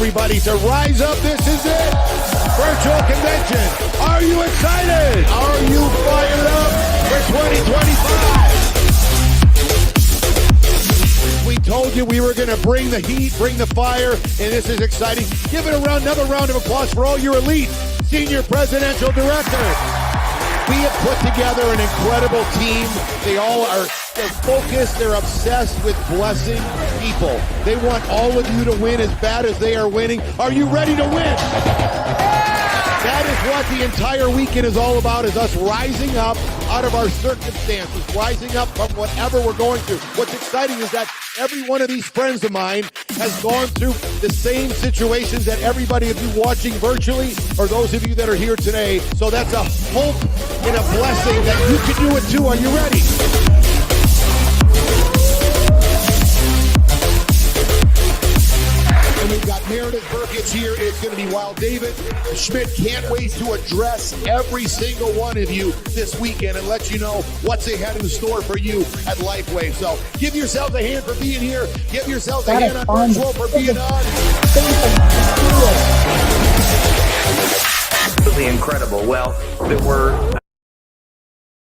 everybody, to Rise Up. This is it. Virtual convention. Are you excited? Are you fired up for 2025? We told you we were going to bring the heat, bring the fire, and this is exciting. Give it another round of applause for all your elite senior presidential directors. We have put together an incredible team. They're focused, they're obsessed with blessing people. They want all of you to win as bad as they are winning. Are you ready to win? That is what the entire weekend is all about, is us rising up out of our circumstances, rising up from whatever we're going through. What's exciting is that every one of these friends of mine has gone through the same situations that everybody of you watching virtually, or those of you that are here today. So that's a hope and a blessing that you can do it too. Are you ready? And we've got Meredith Burkett here. It's going to be wild. David Schmidt can't wait to address every single one of you this weekend and let you know what's ahead in store for you at LifeWave. So give yourselves a hand for being here. Give yourselves a hand on virtual for being on. Absolutely incredible. Well, there were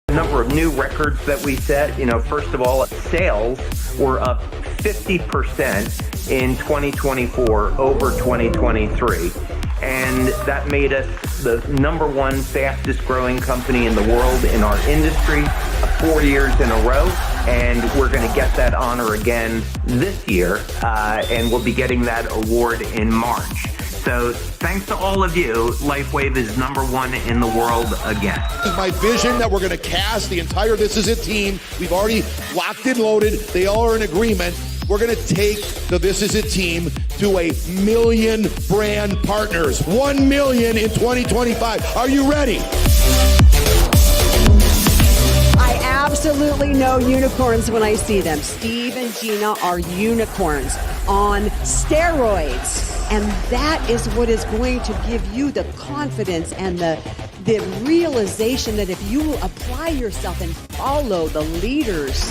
a number of new records that we set. First of all, sales were up 50% in 2024 over 2023. And that made us the #1 fastest growing company in the world in our industry 4 years in a row. And we're going to get that honor again this year. And we'll be getting that award in March. So thanks to all of you, LifeWave is #1 in the world again. This is my vision that we're going to cast the entire This Is It team. We've already locked and loaded. They all are in agreement. We're going to take the This Is It team to 1 million brand partners. 1 million in 2025. Are you ready? I absolutely know unicorns when I see them. Steve and Gina are unicorns on steroids. And that is what is going to give you the confidence and the realization that if you will apply yourself and follow the leaders.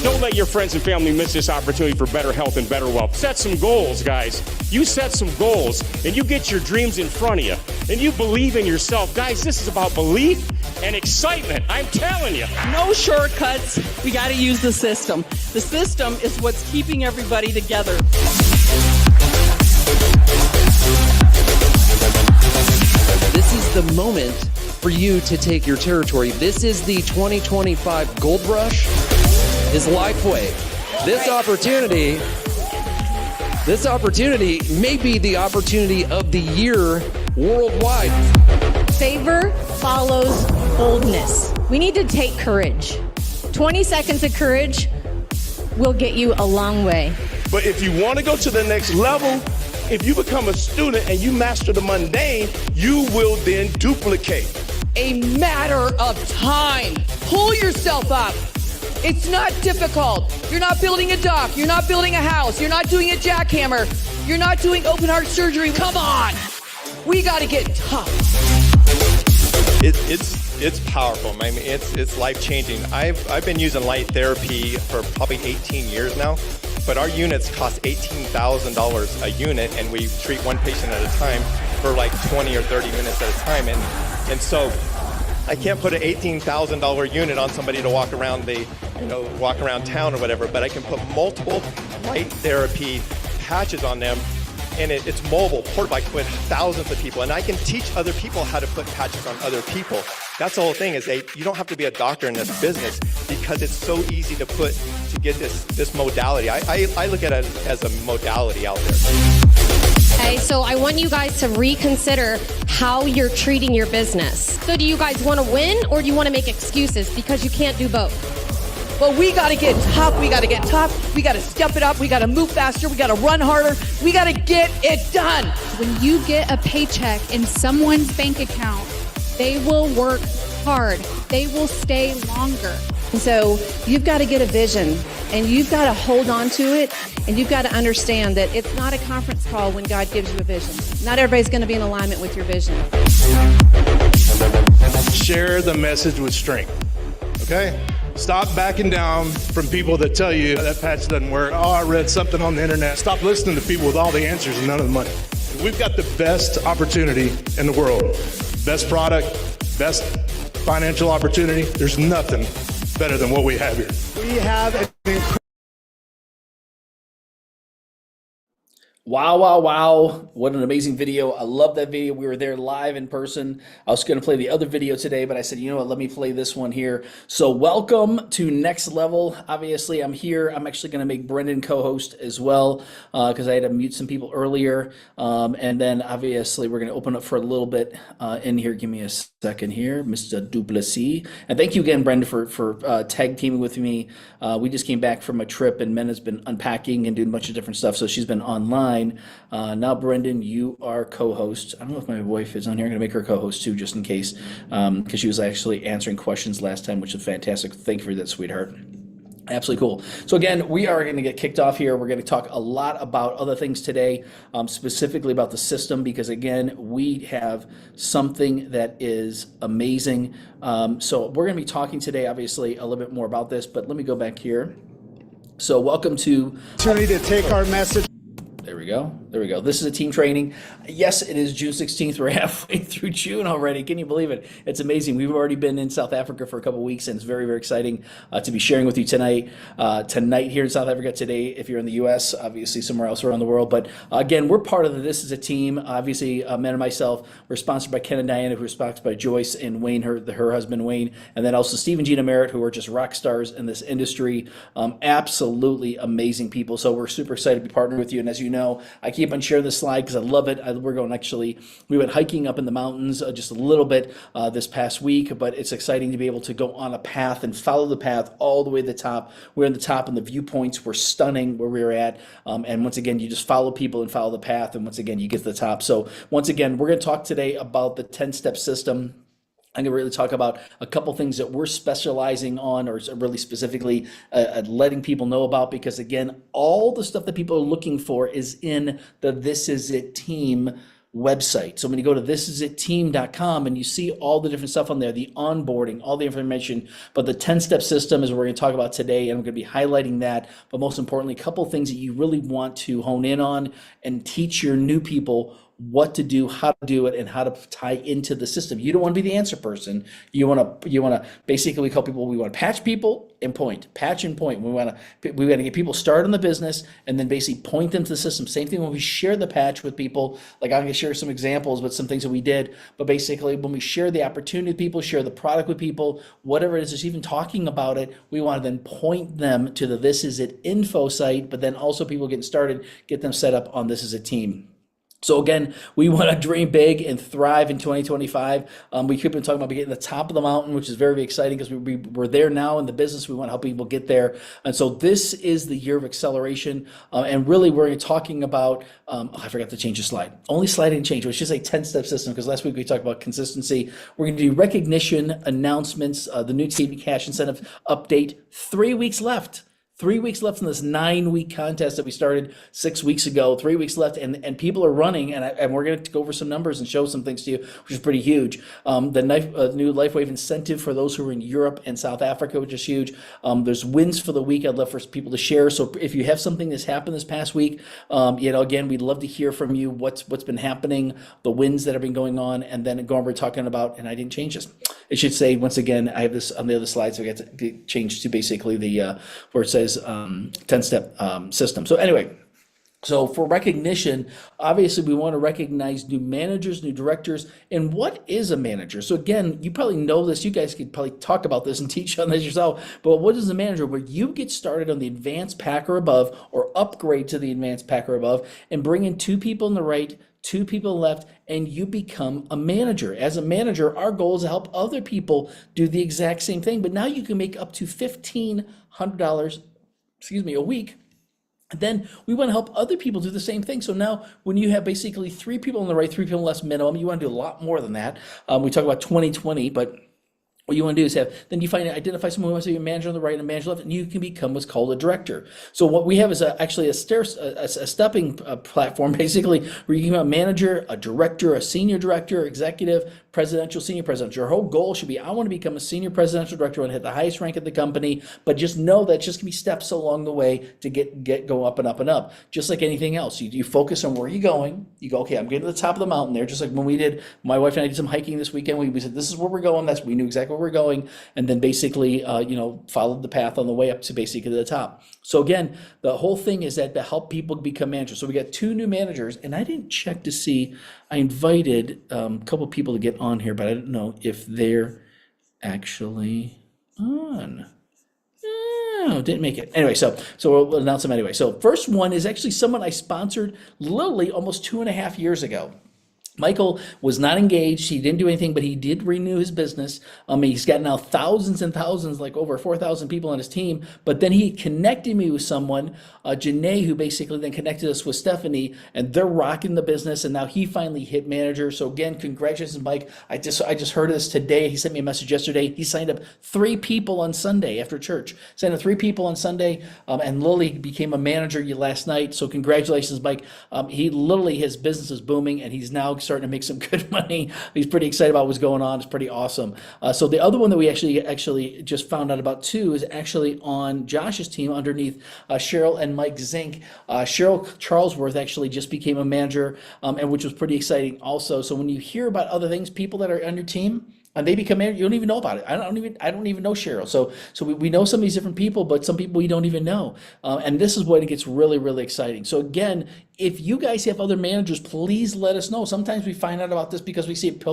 Don't let your friends and family miss this opportunity for better health and better wealth. Set some goals, guys. You set some goals, and you get your dreams in front of you, and you believe in yourself. Guys, this is about belief and excitement. I'm telling you. No shortcuts. We got to use the system. The system is what's keeping everybody together. This is the moment for you to take your territory. This is the 2025 Gold Rush. Is LifeWave. This opportunity may be the opportunity of the year worldwide. Favor follows boldness. We need to take courage. 20 seconds of courage will get you a long way. But if you want to go to the next level, if you become a student and you master the mundane, you will then duplicate. A matter of time. Pull yourself up. It's not difficult. You're not building a dock. You're not building a house. You're not doing a jackhammer. You're not doing open heart surgery. Come on. We got to get tough. It's powerful. I mean, it's life changing. I've been using light therapy for probably 18 years now, but our units cost $18,000 a unit, and we treat one patient at a time for like 20 or 30 minutes at a time, and so I can't put an $18,000 unit on somebody to walk around walk around town or whatever, but I can put multiple light therapy patches on them, and it's mobile, portable. I can put thousands of people, and I can teach other people how to put patches on other people. That's the whole thing, is you don't have to be a doctor in this business, because it's so easy to get this modality. I look at it as a modality out there. Okay, so I want you guys to reconsider how you're treating your business. So do you guys want to win, or do you want to make excuses because you can't do both? But we got to get tough. We got to get tough. We got to step it up. We got to move faster. We got to run harder. We got to get it done. When you get a paycheck in someone's bank account, they will work hard. They will stay longer. So you've got to get a vision and you've got to hold on to it, and you've got to understand that it's not a conference call when God gives you a vision. Not everybody's going to be in alignment with your vision. Share the message with strength, okay? Stop backing down from people that tell you that patch doesn't work. Oh, I read something on the internet. Stop listening to people with all the answers and none of the money. We've got the best opportunity in the world. Best product, best financial opportunity. There's nothing better than what we have here. We have an incredible. Wow, wow, wow. What an amazing video. I love that video. We were there live in person. I was going to play the other video today, but I said, you know what, let me play this one here. So welcome to Next Level. Obviously, I'm here. I'm actually going to make Brendan co-host as well because I had to mute some people earlier. And then obviously we're going to open up for a little bit in here. Give me a second here, Mr. Duplessis. And thank you again, Brendan, for tag teaming with me. We just came back from a trip and Mena's been unpacking and doing a bunch of different stuff. So she's been online. Now, Brendan, you are co-host. I don't know if my wife is on here. I'm going to make her co-host too, just in case, because she was actually answering questions last time, which is fantastic. Thank you for that, sweetheart. Absolutely cool. So again, we are going to get kicked off here. We're going to talk a lot about other things today, specifically about the system, because again, we have something that is amazing. So we're going to be talking today, obviously, a little bit more about this, but let me go back here. So welcome to Opportunity to take our message. There we go. There we go. This is a team training. Yes, it is June 16th. We're halfway through June already. Can you believe it? It's amazing. We've already been in South Africa for a couple of weeks, and it's very, very exciting to be sharing with you tonight. Tonight here in South Africa, today if you're in the U.S., obviously somewhere else around the world. But again, we're part of This Is a Team. Obviously, Men and myself, we're sponsored by Ken and Diana, who are sponsored by Joyce and Wayne, her husband Wayne, and then also Steve and Gina Merritt, who are just rock stars in this industry. Absolutely amazing people. So we're super excited to be partnering with you. And as you know, I keep on sharing this slide because I love it. We went hiking up in the mountains just a little bit this past week, but it's exciting to be able to go on a path and follow the path all the way to the top. We're in the top and the viewpoints were stunning where we were at. And once again, you just follow people and follow the path. And once again, you get to the top. So once again, we're going to talk today about the 10-step system. I'm going to really talk about a couple things that we're specializing on, or really specifically letting people know about, because again, all the stuff that people are looking for is in the This Is It Team website. So when you go to thisisitteam.com and you see all the different stuff on there, the onboarding, all the information, but the 10-step system is what we're going to talk about today, and I'm going to be highlighting that. But most importantly, a couple of things that you really want to hone in on and teach your new people what to do, how to do it, and how to tie into the system. You don't want to be the answer person. You want to basically tell people we want to patch people and point, patch and point. We want to get people started in the business and then basically point them to the system. Same thing when we share the patch with people. Like I'm going to share some examples, but some things that we did. But basically, when we share the opportunity with people, share the product with people, whatever it is, just even talking about it, we want to then point them to the This Is It info site. But then also people getting started, get them set up on This Is a Team. So again, we want to dream big and thrive in 2025. We keep on talking about getting to the top of the mountain, which is very, very exciting because we're there now in the business. We want to help people get there. And so this is the year of acceleration. And really, we're talking about, I forgot to change the slide. Only slide didn't change. It was just a 10-step system because last week we talked about consistency. We're going to do recognition, announcements, the new TV cash incentive update. 3 weeks left. 3 weeks left in this 9-week contest that we started 6 weeks ago. 3 weeks left, and people are running, and we're going to go over some numbers and show some things to you, which is pretty huge. The new LifeWave incentive for those who are in Europe and South Africa, which is huge. There's wins for the week I'd love for people to share. So if you have something that's happened this past week, again, we'd love to hear from you what's been happening, the wins that have been going on, and then we're talking about, and I didn't change this. It should say, once again, I have this on the other slide, so I got to change to basically the where it says 10-step system. So anyway, so for recognition, obviously we want to recognize new managers, new directors, and what is a manager? So again, you probably know this, you guys could probably talk about this and teach on this yourself, but what is a manager? Where you get started on the advanced pack or above, or upgrade to the advanced pack or above, and bring in 2 people on the right, 2 people left, and you become a manager. As a manager, our goal is to help other people do the exact same thing, but now you can make up to $1,500 a week. Then we want to help other people do the same thing. So now when you have basically 3 people on the right, 3 people less minimum, you want to do a lot more than that. We talk about 20-20, but what you want to do is then you identify someone who wants to be a manager on the right and a manager on the left, and you can become what's called a director. So what we have is actually a stepping platform, basically, where you can become a manager, a director, a senior director, executive, presidential, senior presidential. Your whole goal should be, I want to become a senior presidential director and hit the highest rank at the company, but just know that just can be steps along the way to go up and up and up. Just like anything else, you focus on where you're going. You go, okay, I'm getting to the top of the mountain there. Just like when my wife and I did some hiking this weekend. We said, this is where we're going. We knew exactly where we're going, and then basically, followed the path on the way up to basically the top. So again, the whole thing is that to help people become managers. So we got 2 new managers, and I didn't check to see. I invited a couple people to get on here, but I don't know if they're actually on. No, didn't make it. Anyway, so we'll announce them anyway. So first one is actually someone I sponsored literally almost 2.5 years ago. Michael was not engaged. He didn't do anything, but he did renew his business. He's got now thousands and thousands, like over 4,000 people on his team. But then he connected me with someone, Janae, who basically then connected us with Stephanie, and they're rocking the business. And now he finally hit manager. So again, congratulations, Mike. I just heard of this today. He sent me a message yesterday. He signed up 3 people on Sunday after church. Signed up 3 people on Sunday, and Lily became a manager last night. So congratulations, Mike. His business is booming, and he's now starting to make some good money. He's pretty excited about what's going on. It's pretty awesome. So the other one that we actually just found out about too is actually on Josh's team underneath Cheryl and Mike Zink. Cheryl Charlesworth actually just became a manager, and which was pretty exciting also. So when you hear about other things, people that are on your team, and they become manager, you don't even know about it. I don't even know Cheryl. So we know some of these different people, but some people we don't even know. And this is when it gets really, really exciting. So again, if you guys have other managers, please let us know. Sometimes we find out about this because we see it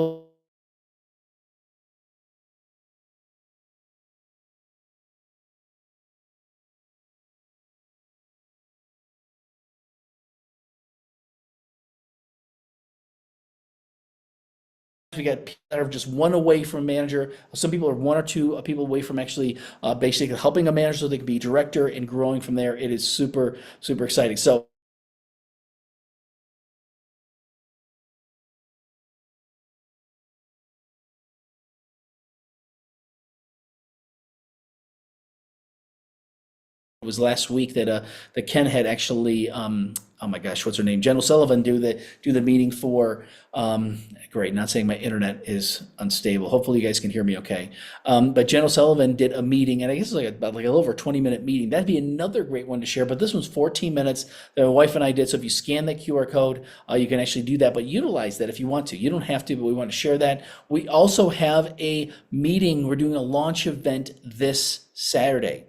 we got people that are just one away from a manager. Some people are 1 or 2 people away from actually basically helping a manager so they can be director and growing from there. It is super, super exciting. So it was last week that Ken had actually, oh my gosh, what's her name? Jen O'Sullivan do the meeting for, great, not saying my internet is unstable. Hopefully you guys can hear me okay. But Jen O'Sullivan did a meeting, and I guess it's about a little over 20-minute meeting. That'd be another great one to share, but this one's 14 minutes that my wife and I did. So if you scan that QR code, you can actually do that, but utilize that if you want to. You don't have to, but we want to share that. We also have a meeting. We're doing a launch event this Saturday.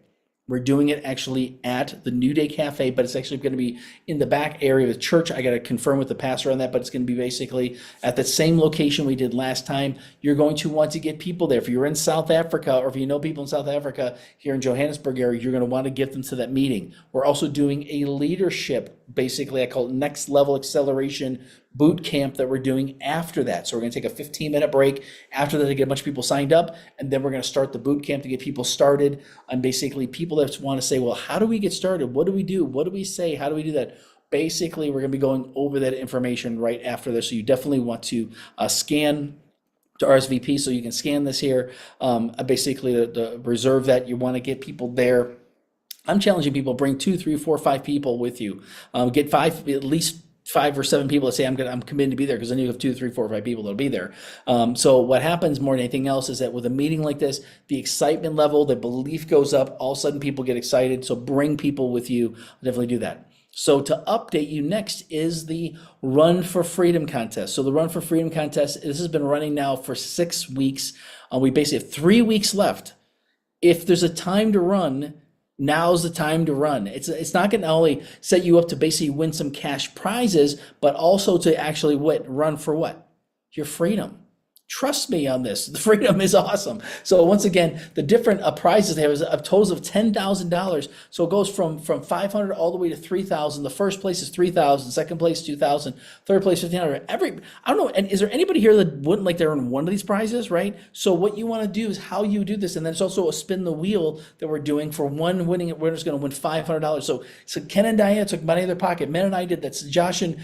We're doing it actually at the New Day Cafe, but it's actually going to be in the back area of the church. I got to confirm with the pastor on that, but it's going to be basically at the same location we did last time. You're going to want to get people there. If you're in South Africa, or if you know people in South Africa here in Johannesburg area, you're going to want to get them to that meeting. We're also doing a leadership, basically I call it next level acceleration boot camp that we're doing after that. So we're going to take a 15-minute break after that to get a bunch of people signed up, and then we're going to start the boot camp to get people started. And basically people that want to say, well, how do we get started? What do we do? What do we say? How do we do that? Basically, we're going to be going over that information right after this. So you definitely want to scan to RSVP, so you can scan this here. Basically, the reserve that. You want to get people there. I'm challenging people, bring 2, 3, 4, 5 people with you. Get 5, at least 5 or 7 people that say I'm committed to be there, because then you have 2, 3, 4, 5 people that'll be there. So what happens more than anything else is that with a meeting like this, the excitement level, the belief goes up. All of a sudden, people get excited. So bring people with you. I'll definitely do that. So to update you, next is the Run for Freedom contest. So the Run for Freedom contest, this has been running now for 6 weeks. We basically have 3 weeks left. If there's a time to run, now's the time to run. It's not going to only set you up to basically win some cash prizes, but also to actually run for what? Your freedom. Trust me on this. The freedom is awesome. So once again, the different prizes there is a total of $10,000. So it goes from $500 all the way to $3,000. The first place is $3,000. Second place $2,000. Third place $1,500. I don't know. And is there anybody here that wouldn't like to earn one of these prizes, right? So what you want to do is how you do this, and then it's also a spin the wheel that we're doing for one winning winner's going to win $500. So Ken and Diana took money out of their pocket. Men and I did that. So Josh and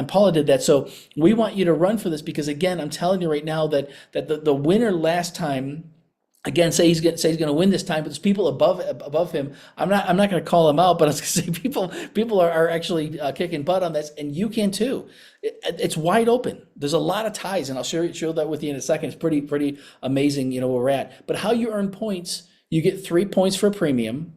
Paula did that. So we want you to run for this, because again, I'm telling you right now that the winner last time, again, say he's going to win this time, but there's people above him. I'm not going to call him out, but I was going to say people are actually kicking butt on this, and you can too. It's wide open. There's a lot of ties, and I'll share that with you in a second. It's pretty amazing, where we're at. But how you earn points, you get 3 points for a premium,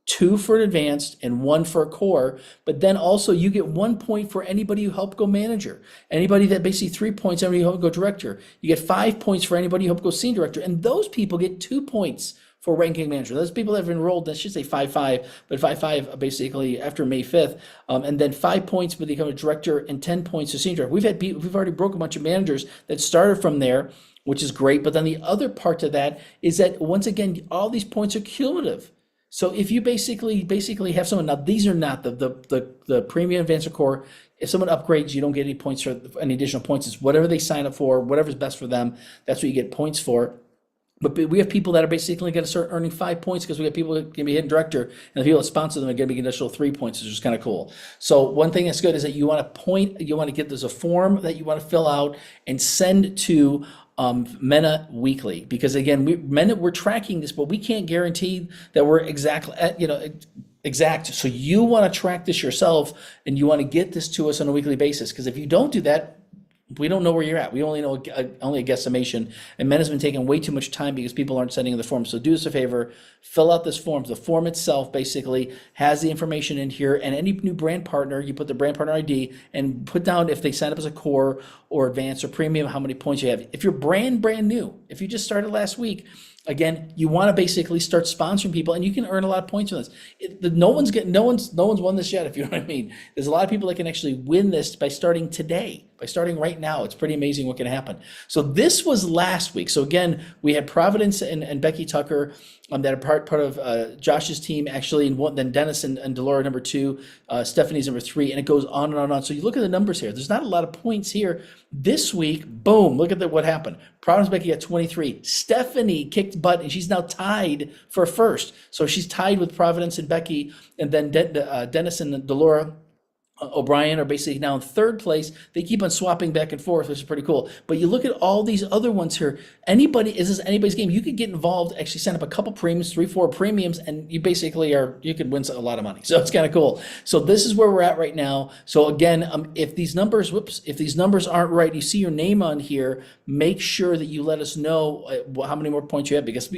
2 for an advanced, and 1 for a core. But then also you get 1 point for anybody who helped go manager. Anybody that basically 3 points, anybody who helped go director. You get 5 points for anybody who helped go senior director. And those people get 2 points for ranking manager. Those people that have enrolled, I should say 5-5, but 5-5 basically after May 5th. And then 5 points for become a director and 10 points to senior director. We've already broke a bunch of managers that started from there, which is great. But then the other part to that is that once again, all these points are cumulative. So if you basically have someone, now these are not the premium advanced or core. If someone upgrades, you don't get any points for any additional points. It's whatever they sign up for, whatever's best for them. That's what you get points for. But we have people that are basically going to start earning 5 points because we have people that can be hidden director, and the people that sponsor them are going to be an additional 3 points, which is kind of cool. So one thing that's good is that you want to get, there's a form that you want to fill out and send to MENA weekly, because again, we're tracking this, but we can't guarantee that we're exact. So you want to track this yourself, and you want to get this to us on a weekly basis, because if you don't do that, we don't know where you're at. We only know only a guesstimation, and MENA's been taking way too much time because people aren't sending in the form. So do us a favor, fill out this form. The form itself basically has the information in here, and any new brand partner, you put the brand partner ID and put down if they sign up as a core or advanced or premium, how many points you have. If you're brand new, if you just started last week, again, you want to basically start sponsoring people, and you can earn a lot of points on this. No one's won this yet, if you know what I mean. There's a lot of people that can actually win this by starting today, by starting right now. It's pretty amazing what can happen. So this was last week. So again, we had Providence and Becky Tucker that are part of Josh's team, actually, and then Dennis and Delora number 2, Stephanie's number 3, and it goes on and on and on. So you look at the numbers here. There's not a lot of points here. This week, boom, look at what happened. Providence Becky got 23. Stephanie kicked butt, and she's now tied for first. So she's tied with Providence and Becky, and then Dennis and Delora O'Brien are basically now in third place. They keep on swapping back and forth, which is pretty cool. But you look at all these other ones here. This is anybody's game. You could get involved, actually sign up a couple premiums, 3-4 premiums, and you basically you could win a lot of money. So it's kind of cool. So this is where we're at right now. So again, if these numbers aren't right, you see your name on here, make sure that you let us know how many more points you have, because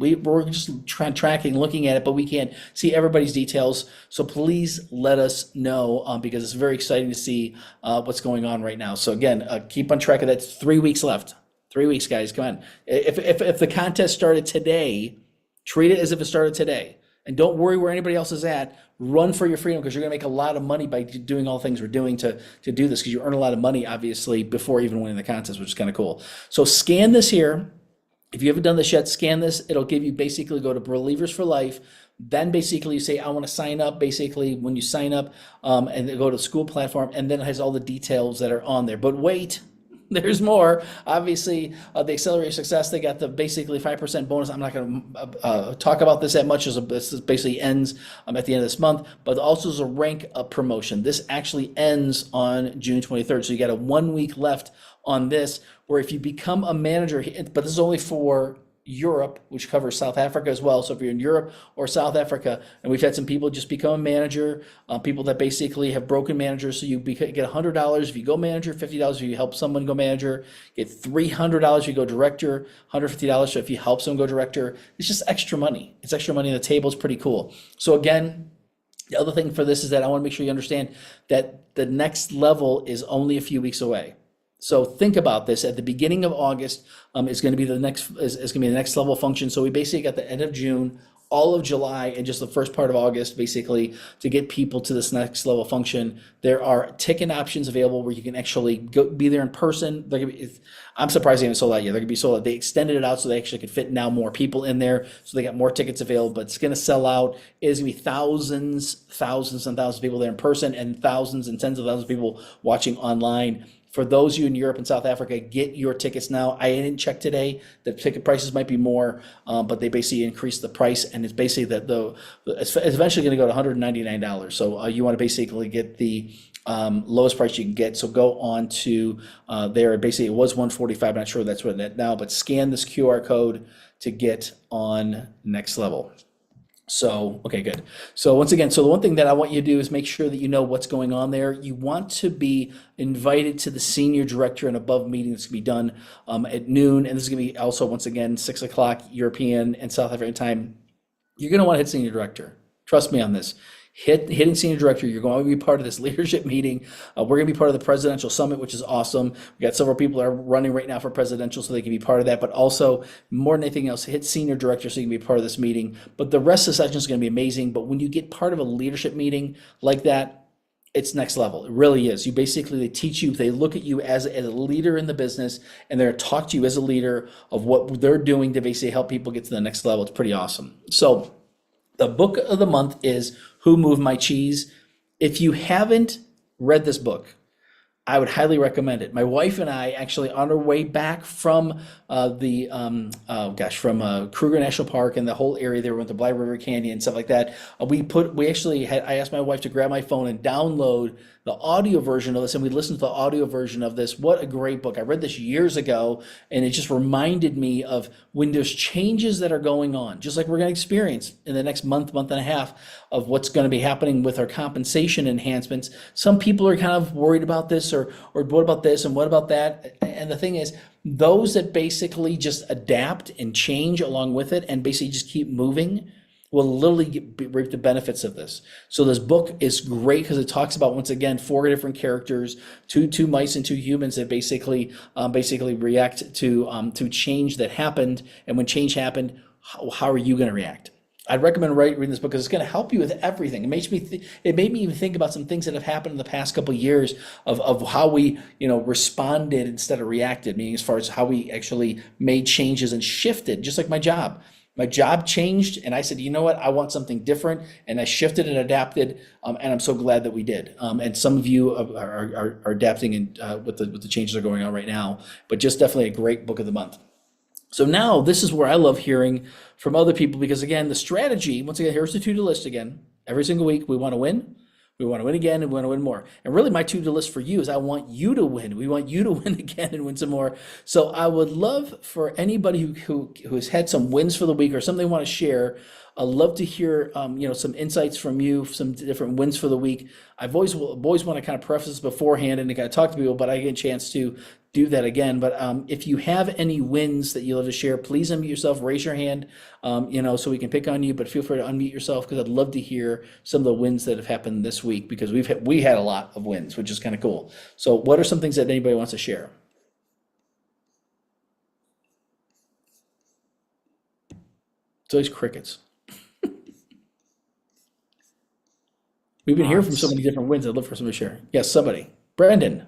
we're just tracking, looking at it, but we can't see everybody's details. So please let us know, because it's very exciting to see what's going on right now. So again, keep on track of that. 3 weeks left. 3 weeks, guys. Come on. If the contest started today, treat it as if it started today. And don't worry where anybody else is at. Run for your freedom, because you're going to make a lot of money by doing all the things we're doing to do this, because you earn a lot of money, obviously, before even winning the contest, which is kind of cool. So scan this here. If you haven't done this yet, scan this. It'll give you, basically go to Believers for Life. Then basically you say, I want to sign up. Basically, when you sign up, and then go to the school platform, and then it has all the details that are on there. But wait, there's more. Obviously, the Accelerate Success, they got the basically 5% bonus. I'm not going to talk about this that much, as this basically ends at the end of this month. But also there's a rank up promotion. This actually ends on June 23rd. So you got a 1 week left on this, where if you become a manager, but this is only for Europe, which covers South Africa as well. So if you're in Europe or South Africa, and we've had some people just become a manager, people that basically have broken managers. So you get $100 if you go manager, $50 if you help someone go manager, get $300 if you go director, $150 so if you help someone go director. It's just extra money. It's extra money on the table. It's pretty cool. So again, the other thing for this is that I want to make sure you understand that the next level is only a few weeks away. So think about this. At the beginning of August is going to be the next level function. So we basically got the end of June, all of July, and just the first part of August, basically, to get people to this next level function. There are ticket options available where you can actually be there in person. I'm surprised they haven't sold out yet. They're going to be sold out. They extended it out so they actually could fit now more people in there. So they got more tickets available, but it's going to sell out. It is going to be thousands and thousands of people there in person, and thousands and tens of thousands of people watching online. For those of you in Europe and South Africa, get your tickets now. I didn't check today. The ticket prices might be more, but they basically increased the price, and it's basically it's eventually going to go to $199. So you want to basically get the lowest price you can get. So go on to there. Basically, it was $145. I'm not sure that's what it is now, but scan this QR code to get on Next Level. So, okay, good. So once again, so the one thing that I want you to do is make sure that you know what's going on there. You want to be invited to the senior director and above meeting that's going to be done at noon. And this is going to be also, once again, 6 o'clock European and South African time. You're going to want to hit senior director. Trust me on this. Hitting senior director, you're going to be part of this leadership meeting. We're going to be part of the presidential summit, which is awesome. We got several people that are running right now for presidential, so they can be part of that. But also, more than anything else, hit senior director so you can be part of this meeting. But the rest of the session is going to be amazing. But when you get part of a leadership meeting like that, it's next level. It really is. You basically, they teach you, they look at you as a leader in the business, and they're talk to you as a leader of what they're doing to basically help people get to the next level. It's pretty awesome. So the book of the month is Who Moved My Cheese? If you haven't read this book, I would highly recommend it. My wife and I actually, on our way back from Kruger National Park and the whole area there, went to Black River Canyon and stuff like that. I asked my wife to grab my phone and download the audio version of this, and we listened to the audio version of this. What a great book. I read this years ago, and it just reminded me of when there's changes that are going on, just like we're going to experience in the next month and a half of what's going to be happening with our compensation enhancements. Some people are kind of worried about this or what about this and what about that? And the thing is, those that basically just adapt and change along with it and basically just keep moving will literally reap the benefits of this. So this book is great because it talks about, once again, 4 different characters, two mice and 2 humans that basically react to change that happened. And when change happened, how are you going to react? I'd recommend reading this book because it's going to help you with everything. It made me even think about some things that have happened in the past couple of years of how we, responded instead of reacted, meaning as far as how we actually made changes and shifted, just like my job. My job changed, and I said, you know what? I want something different, and I shifted and adapted, and I'm so glad that we did. And some of you are adapting with the changes that are going on right now, but just definitely a great book of the month. So now this is where I love hearing from other people, because again, the strategy, once again, here's the to-do list again. Every single week, we want to win. We want to win again, and we want to win more. And really, my to-do list for you is I want you to win. We want you to win again and win some more. So I would love for anybody who has had some wins for the week or something they want to share. I'd love to hear some insights from you, some different wins for the week. I've always want to kind of preface this beforehand and to kind of talk to people, but I get a chance to do that again. But if you have any wins that you'd love to share, please unmute yourself, raise your hand, so we can pick on you. But feel free to unmute yourself because I'd love to hear some of the wins that have happened this week, because we had a lot of wins, which is kind of cool. So what are some things that anybody wants to share? It's always crickets. We've been hearing from so many different wins. I'd love for someone to share. Yes, somebody. Brandon.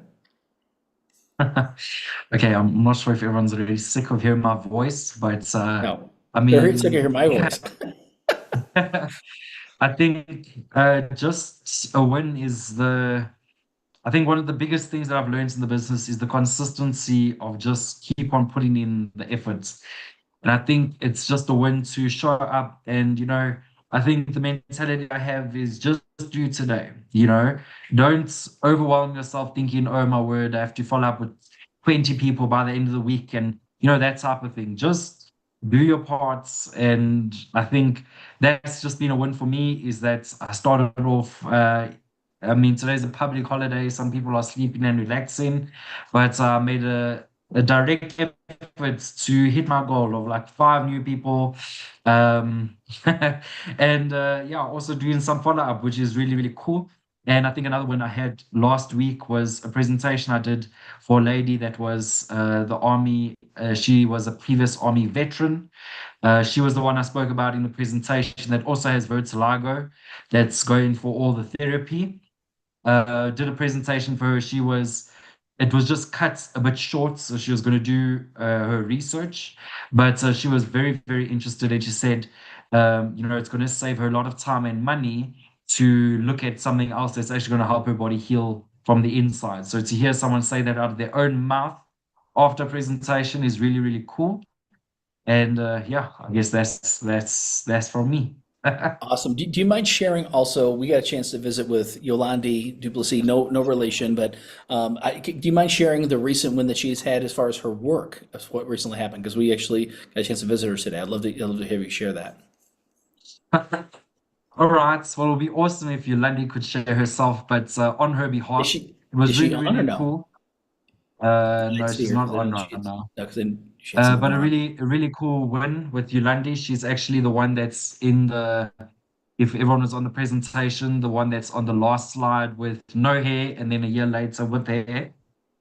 Okay, I'm not sure if everyone's really sick of hearing my voice, but No. I mean, They're sick of hearing my voice. I think just a win is I think one of the biggest things that I've learned in the business is the consistency of just keep on putting in the efforts. And I think it's just a win to show up and, I think the mentality I have is just do today, don't overwhelm yourself thinking, oh my word, I have to follow up with 20 people by the end of the week and, that type of thing. Just do your parts. And I think that's just been a win for me, is that I started off, today's a public holiday. Some people are sleeping and relaxing, but I made a direct effort to hit my goal of like 5 new people. And also doing some follow-up, which is really, really cool. And I think another one I had last week was a presentation I did for a lady that was the Army. She was a previous Army veteran. She was the one I spoke about in the presentation that also has vitiligo, that's going for all the therapy. Did a presentation for her. It was just cut a bit short, so she was going to do her research, but she was very, very interested, and she said, it's going to save her a lot of time and money to look at something else that's actually going to help her body heal from the inside. So to hear someone say that out of their own mouth after a presentation is really, really cool. And I guess that's from me. Awesome. Do you mind sharing also? We got a chance to visit with Yolandi Duplessis, no relation, but do you mind sharing the recent win that she's had as far as her work, as what recently happened? Because we actually got a chance to visit her today. I'd love to hear you share that. All right. Well, it would be awesome if Yolandi could share herself, but on her behalf, it was really, really cool. No, she's not on right now. But a really cool win with Yolandi. She's actually the one that's in the, if everyone was on the presentation, the one that's on the last slide with no hair and then a year later with hair.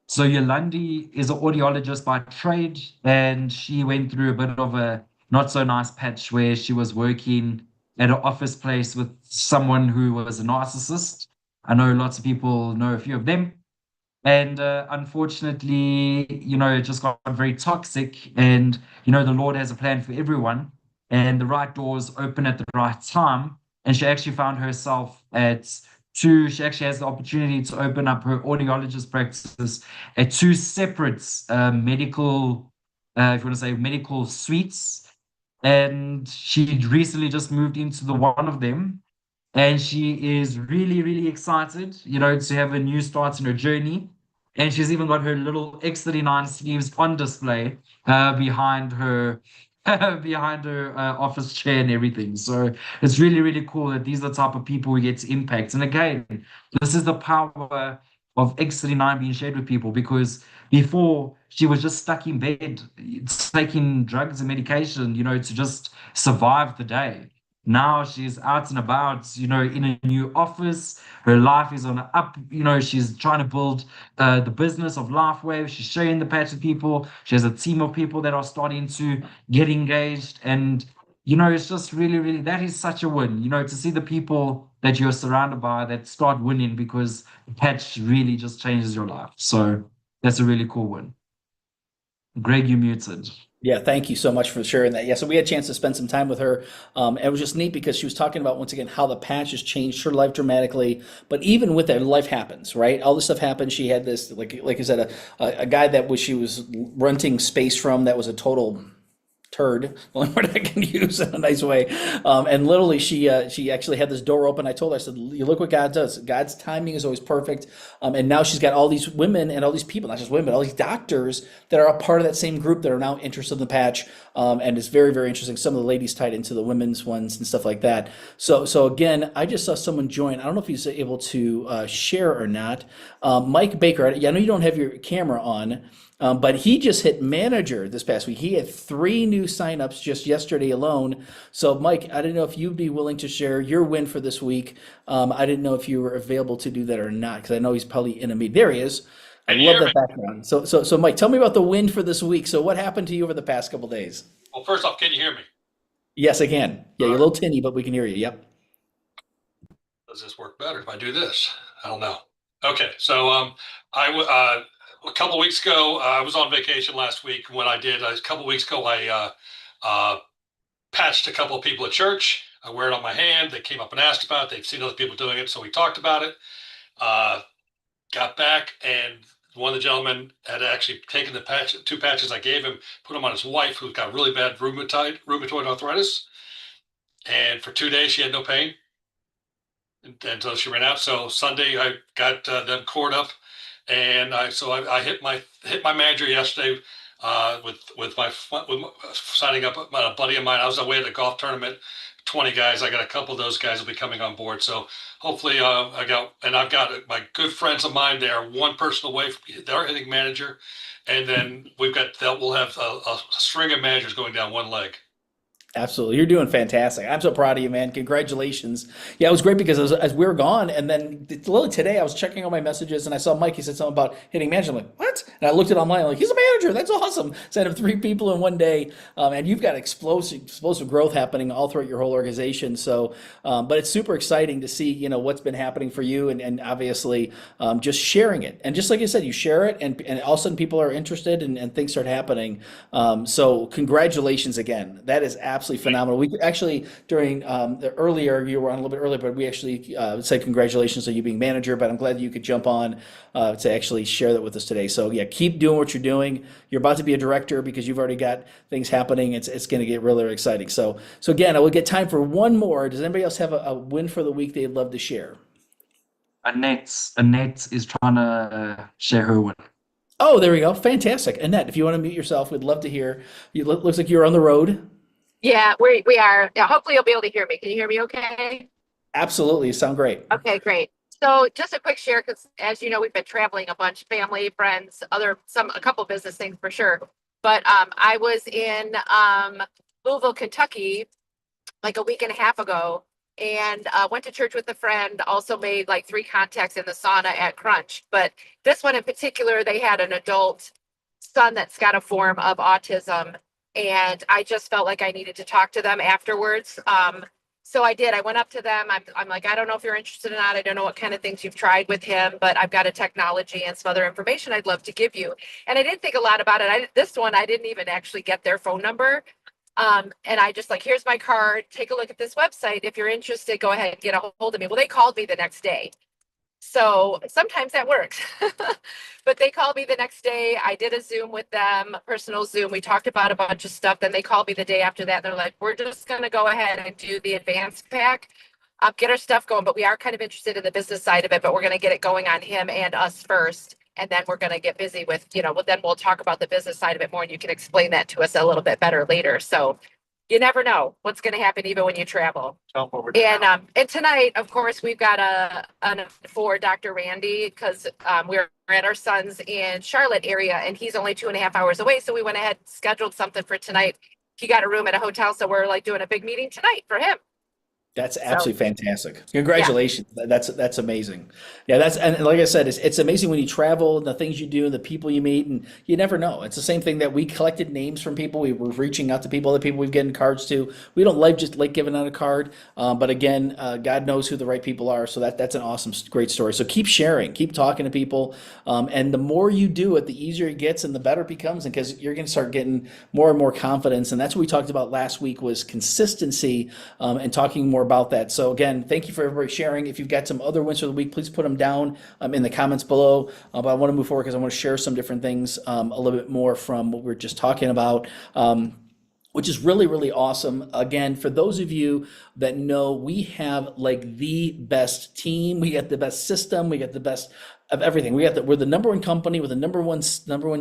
So Yolandi is an audiologist by trade, and she went through a bit of a not so nice patch where she was working at an office place with someone who was a narcissist. I know lots of people know a few of them. And unfortunately, it just got very toxic. And, the Lord has a plan for everyone. And the right doors open at the right time. And she actually found herself she actually has the opportunity to open up her audiologist practice at 2 separate medical, if you want to say medical suites. And she recently just moved into the one of them. And she is really, really excited, to have a new start in her journey. And she's even got her little X39 sleeves on display behind her office chair and everything. So it's really, really cool that these are the type of people who get to impact. And again, this is the power of X39 being shared with people, because before she was just stuck in bed taking drugs and medication, to just survive the day. Now she's out and about, in a new office. Her life is on the up. She's trying to build the business of LifeWave. She's sharing the patch with people. She has a team of people that are starting to get engaged. And, it's just really, really, that is such a win, to see the people that you're surrounded by that start winning, because the patch really just changes your life. So that's a really cool win. Greg, you muted. Yeah, thank you so much for sharing that. Yeah, so we had a chance to spend some time with her. It was just neat because she was talking about, once again, how the patch has changed her life dramatically. But even with that, life happens, right? All this stuff happened. She had this, like I said, a guy that she was renting space from that was a total turd, the only word I can use in a nice way. And literally she actually had this door open. I told her, I said, you look what God does. God's timing is always perfect. And now she's got all these women and all these people, not just women, but all these doctors that are a part of that same group that are now interested in the patch. And it's very, very interesting. Some of the ladies tied into the women's ones and stuff like that. So again, I just saw someone join. I don't know if he's able to share or not. Mike Baker, I know you don't have your camera on, but he just hit manager this past week. He had 3 new signups just yesterday alone. So Mike, I didn't know if you'd be willing to share your win for this week. I didn't know if you were available to do that or not, because I know he's probably in a meeting. There he is. I love that background. So Mike, tell me about the win for this week. So what happened to you over the past couple of days? Well, first off, can you hear me? Yes, I can. Yeah, you're a little tinny, but we can hear you. Yep. Does this work better if I do this? I don't know. Okay, so a couple of weeks ago, I was on vacation last week. When I did, a couple of weeks ago, I patched a couple of people at church. I wear it on my hand. They came up and asked about it. They've seen other people doing it, so we talked about it. Got back, and one of the gentlemen had actually taken the 2 patches I gave him, put them on his wife, who's got really bad rheumatoid arthritis. And for 2 days, she had no pain until she ran out. So Sunday, I got them cord up. And I hit my manager yesterday with signing up a buddy of mine. I was away at a golf tournament, 20 guys. I got a couple of those guys will be coming on board. So hopefully I've got my good friends of mine there, one person away from their hitting manager, and then we'll have a string of managers going down one leg. Absolutely. You're doing fantastic. I'm so proud of you, man. Congratulations. Yeah, it was great because as we were gone, and then literally today I was checking all my messages and I saw Mike. He said something about hitting manager. I'm like, what? And I looked it online. I'm like, he's a manager. That's awesome. Sent him 3 people in one day. And you've got explosive growth happening all throughout your whole organization. So, but it's super exciting to see, what's been happening for you and obviously just sharing it. And just like you said, you share it and all of a sudden people are interested and things start happening. So congratulations again. That is absolutely phenomenal. We actually, during earlier, you were on a little bit earlier, but we actually said congratulations on you being manager, but I'm glad you could jump on to actually share that with us today. So So yeah, keep doing what you're doing. You're about to be a director because you've already got things happening. It's going to get really, really exciting. So again, I will get time for one more. Does anybody else have a win for the week they'd love to share? Annette is trying to share her win. Oh, there we go. Fantastic. Annette, if you want to mute yourself, we'd love to hear. You looks like you're on the road. Yeah, we are. Yeah, hopefully you'll be able to hear me. Can you hear me okay? Absolutely. You sound great. Okay, great. So just a quick share, because as you know, we've been traveling a bunch, family, friends, a couple business things for sure. But I was in Louisville, Kentucky, like a week and a half ago, and went to church with a friend. Also made like 3 contacts in the sauna at Crunch. But this one in particular, they had an adult son that's got a form of autism, and I just felt like I needed to talk to them afterwards. So I did. I went up to them. I'm like, I don't know if you're interested or not. I don't know what kind of things you've tried with him, but I've got a technology and some other information I'd love to give you. And I didn't think a lot about it. This one, I didn't even actually get their phone number. And I just like, here's my card. Take a look at this website. If you're interested, go ahead and get a hold of me. Well, they called me the next day. So sometimes that works. But they called me the next day. I did a Zoom with them, a personal Zoom. We talked about a bunch of stuff. Then they called me the day after that. They're like, we're just going to go ahead and do the advanced pack, get our stuff going. But we are kind of interested in the business side of it, but we're going to get it going on him and us first. And then we're going to get busy with, then we'll talk about the business side of it more, and you can explain that to us a little bit better later. So you never know what's going to happen even when you travel. And tonight, of course, we've got a for Dr. Randy, because we're at our son's in Charlotte area, and he's only 2.5 hours away. So we went ahead and scheduled something for tonight. He got a room at a hotel, so we're like doing a big meeting tonight for him. That's absolutely fantastic. Congratulations. Yeah. That's amazing. Yeah, and like I said, it's amazing when you travel and the things you do and the people you meet, and you never know. It's the same thing that we collected names from people. We were reaching out to people, other people we've given cards to. We don't just like giving out a card, but again, God knows who the right people are. So that's an awesome, great story. So keep sharing, keep talking to people, and the more you do it, the easier it gets and the better it becomes, and because you're going to start getting more and more confidence. And that's what we talked about last week, was consistency, and talking more about that. So again, thank you for everybody sharing. If you've got some other wins for the week, please put them down in the comments below. But I want to move forward because I want to share some different things a little bit more from what we were just talking about, which is really, really awesome. Again, for those of you that know, we have like the best team. We got the best system. We got the best of everything. We're the number one company with the number one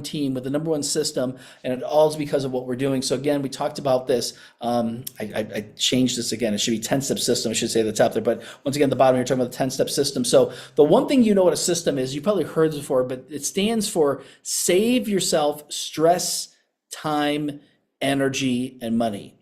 team with the number one system, and it all is because of what we're doing. So again, we talked about this. I changed this again. It should be 10-step system. I should say at the top there, but once again, at the bottom, you're talking about the 10-step system. So the one thing you know what a system is, you probably heard this before, but it stands for save yourself stress, time, energy, and money.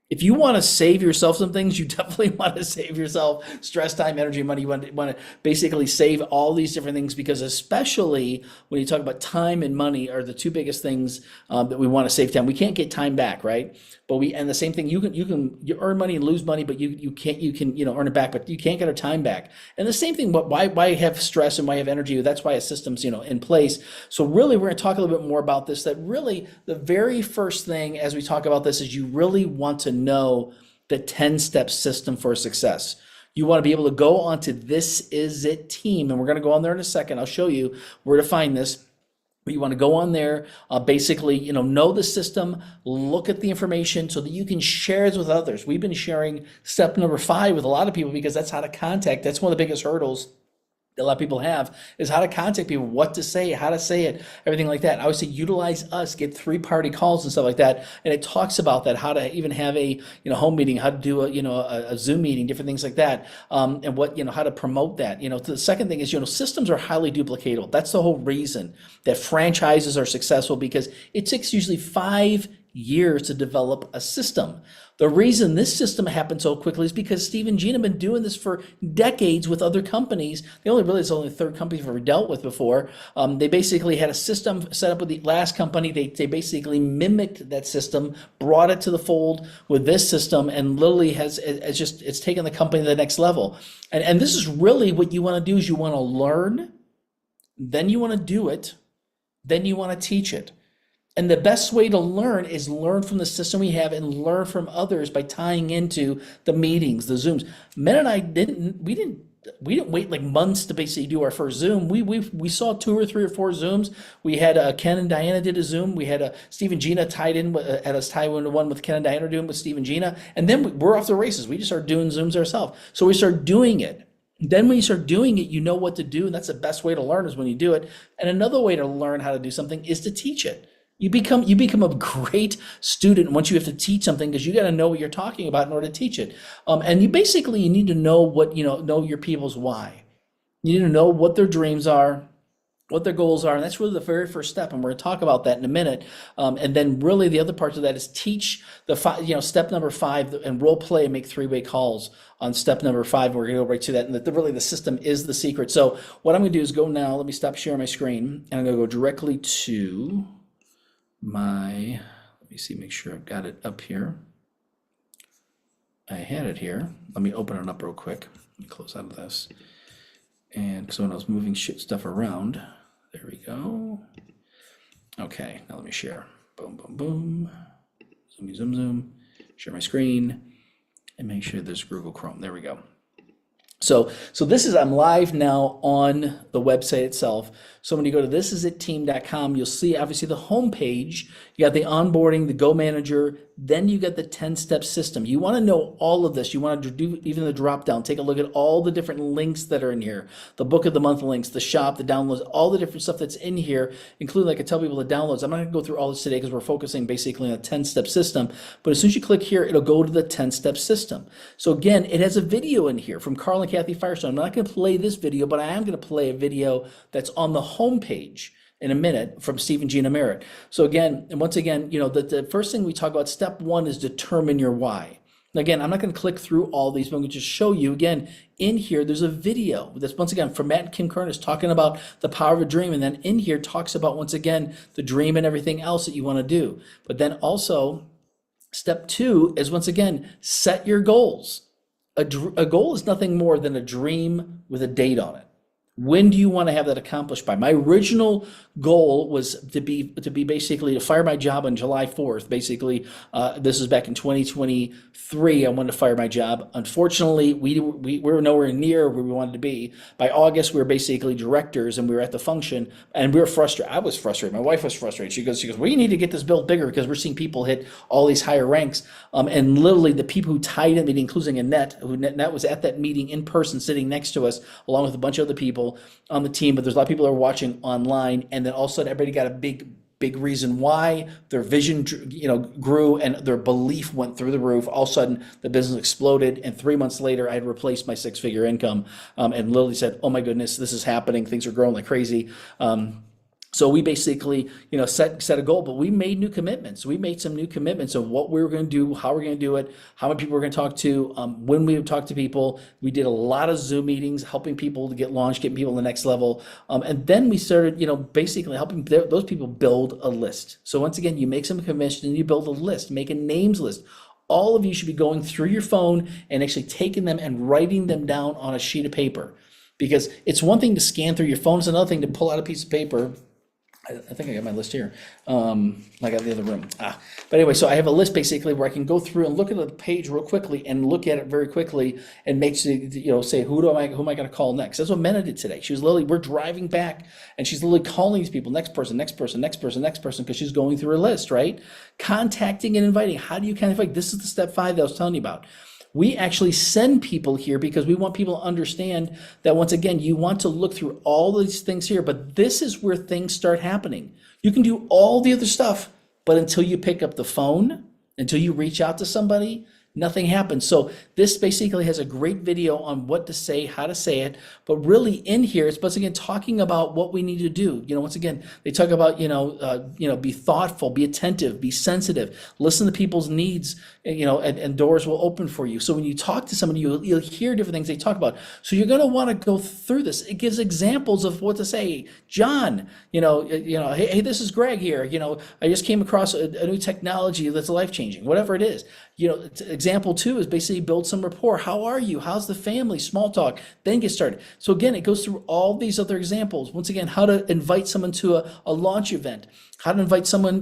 If you want to save yourself some things, you definitely want to save yourself stress, time, energy, money. You want to basically save all these different things, because especially when you talk about time and money are the two biggest things that we want to save time. We can't get time back, right? But and the same thing, you earn money and lose money, but you can earn it back, but you can't get our time back. And the same thing, why have stress and why have energy? That's why a system's in place. So really, we're going to talk a little bit more about this. That really the very first thing as we talk about this is you really want to know the 10-step system for success. You want to be able to go onto This Is It team, and we're going to go on there in a second. I'll show you where to find this. But you want to go on there, basically, know the system, look at the information so that you can share this with others. We've been sharing step number 5 with a lot of people because that's how to contact. That's one of the biggest hurdles a lot of people have, is how to contact people, what to say, how to say it, everything like that. I would say utilize us, get 3-party calls and stuff like that. And it talks about that, how to even have a home meeting, how to do a Zoom meeting, different things like that, and what how to promote that. The second thing is systems are highly duplicatable. That's the whole reason that franchises are successful, because it takes usually 5 years to develop a system. The reason this system happened so quickly is because Steve and Gina have been doing this for decades with other companies. It's only the third company I've ever dealt with before. They basically had a system set up with the last company. They basically mimicked that system, brought it to the fold with this system, and literally it's taken the company to the next level. And this is really what you want to do, is you want to learn, then you want to do it, then you want to teach it. And the best way to learn is learn from the system we have and learn from others by tying into the meetings, the Zooms. Men and I didn't we didn't wait like months to basically do our first Zoom. We saw 2 or 3 or 4 Zooms. We had Ken and Diana did a Zoom. We had Steve and Gina tied in, had us tie into one with Ken and Diana doing with Steve and Gina. And then we're off the races. We just started doing Zooms ourselves. So we started doing it. Then when you start doing it, you know what to do. And that's the best way to learn is when you do it. And another way to learn how to do something is to teach it. You become a great student once you have to teach something, because you got to know what you're talking about in order to teach it. And you need to know know your people's why. You need to know what their dreams are, what their goals are, and that's really the very first step. And we're going to talk about that in a minute. And then really the other part of that is teach step number 5 and role play and make 3-way calls on step number 5. We're going to go right to that. And really the system is the secret. So what I'm going to do is go now. Let me stop sharing my screen, and I'm going to go directly to let me see, make sure I've got it up here. I had it here. Let me open it up real quick. Let me close out of this. And so when I was moving stuff around, there we go. Okay, now let me share. Boom, boom, boom. Zoom, zoom, zoom. Share my screen and make sure there's Google Chrome. There we go. So I'm live now on the website itself. So when you go to thisisitteam.com, you'll see obviously the home page. You got the onboarding, the Go Manager, then you got the 10-step system. You want to know all of this. You want to do even the drop down. Take a look at all the different links that are in here. The book of the month links, the shop, the downloads, all the different stuff that's in here, including, like I tell people, the downloads. I'm not going to go through all this today because we're focusing basically on a 10-step system. But as soon as you click here, it'll go to the 10-step system. So again, it has a video in here from Carl and Kathy Firestone. I'm not going to play this video, but I am going to play a video that's on the home page in a minute from Steve and Gina Merritt. So again, and once again, the first thing we talk about, step 1 is determine your why. Again, I'm not going to click through all these, but I'm going to just show you again in here. There's a video that's once again from Matt and Kim Kernis talking about the power of a dream, and then in here talks about once again the dream and everything else that you want to do. But then also step 2 is once again set your goals. A goal is nothing more than a dream with a date on it. When do you want to have that accomplished by? My original goal was to be basically to fire my job on July 4th. Basically, this is back in 2023. I wanted to fire my job. Unfortunately, we were nowhere near where we wanted to be. By August, we were basically directors, and we were at the function, and we were frustrated. I was frustrated. My wife was frustrated. She goes, we need to get this built bigger because we're seeing people hit all these higher ranks. And literally, the people who tied in the meeting, including Annette, Annette was at that meeting in person, sitting next to us, along with a bunch of other people on the team, but there's a lot of people that are watching online, and then all of a sudden everybody got a big reason why their vision grew and their belief went through the roof. All of a sudden the business exploded, and 3 months later I had replaced my 6-figure income, and literally said, oh my goodness, this is happening, things are growing like crazy. So we basically, set a goal, but we made new commitments. We made some new commitments of what we were going to do, how we're going to do it, how many people we're going to talk to, when we would talk to people. We did a lot of Zoom meetings, helping people to get launched, getting people to the next level. And then we started, basically helping those people build a list. So once again, you make some commitments and you build a list, make a names list. All of you should be going through your phone and actually taking them and writing them down on a sheet of paper, because it's one thing to scan through your phone. It's another thing to pull out a piece of paper. I think I got my list here. I got the other room. But anyway, so I have a list basically where I can go through and look at the page real quickly and look at it very quickly and make say who am I going to call next? That's what Mena did today. She was literally, we're driving back and she's literally calling these people, next person, because she's going through her list, right? Contacting and inviting. How do you kind of like, this is the step 5 that I was telling you about. We actually send people here because we want people to understand that, once again, you want to look through all these things here, but this is where things start happening. You can do all the other stuff, but until you pick up the phone, until you reach out to somebody, nothing happens. So this basically has a great video on what to say, how to say it, but really in here, it's once again talking about what we need to do. Once again, they talk about, be thoughtful, be attentive, be sensitive, listen to people's needs, and doors will open for you. So when you talk to somebody, you'll hear different things they talk about. So you're going to want to go through this. It gives examples of what to say. John, hey, this is Greg here. I just came across a new technology that's life-changing, whatever it is. Example 2 is basically build some rapport. How are you? How's the family? Small talk, then get started. So again, it goes through all these other examples. Once again, how to invite someone to a launch event. how to invite someone,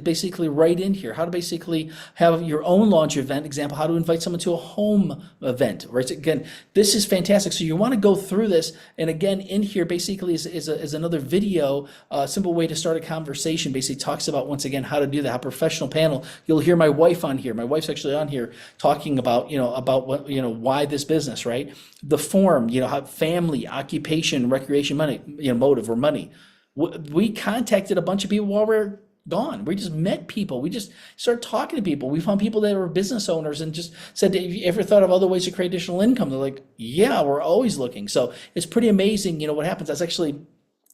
basically right in here, how to basically have your own launch event, example, how to invite someone to a home event, right? So again, this is fantastic. So you want to go through this. And again, in here basically is another video, a simple way to start a conversation, basically talks about, once again, how to do that, how professional panel. You'll hear my wife on here. My wife's actually on here talking about, about what, why this business, right? The form, how family, occupation, recreation, money, motive or money. We contacted a bunch of people while we're gone. We just met people. We just started talking to people. We found people that were business owners and just said, have you ever thought of other ways to create additional income? They're like, yeah, we're always looking. So it's pretty amazing, what happens. That's actually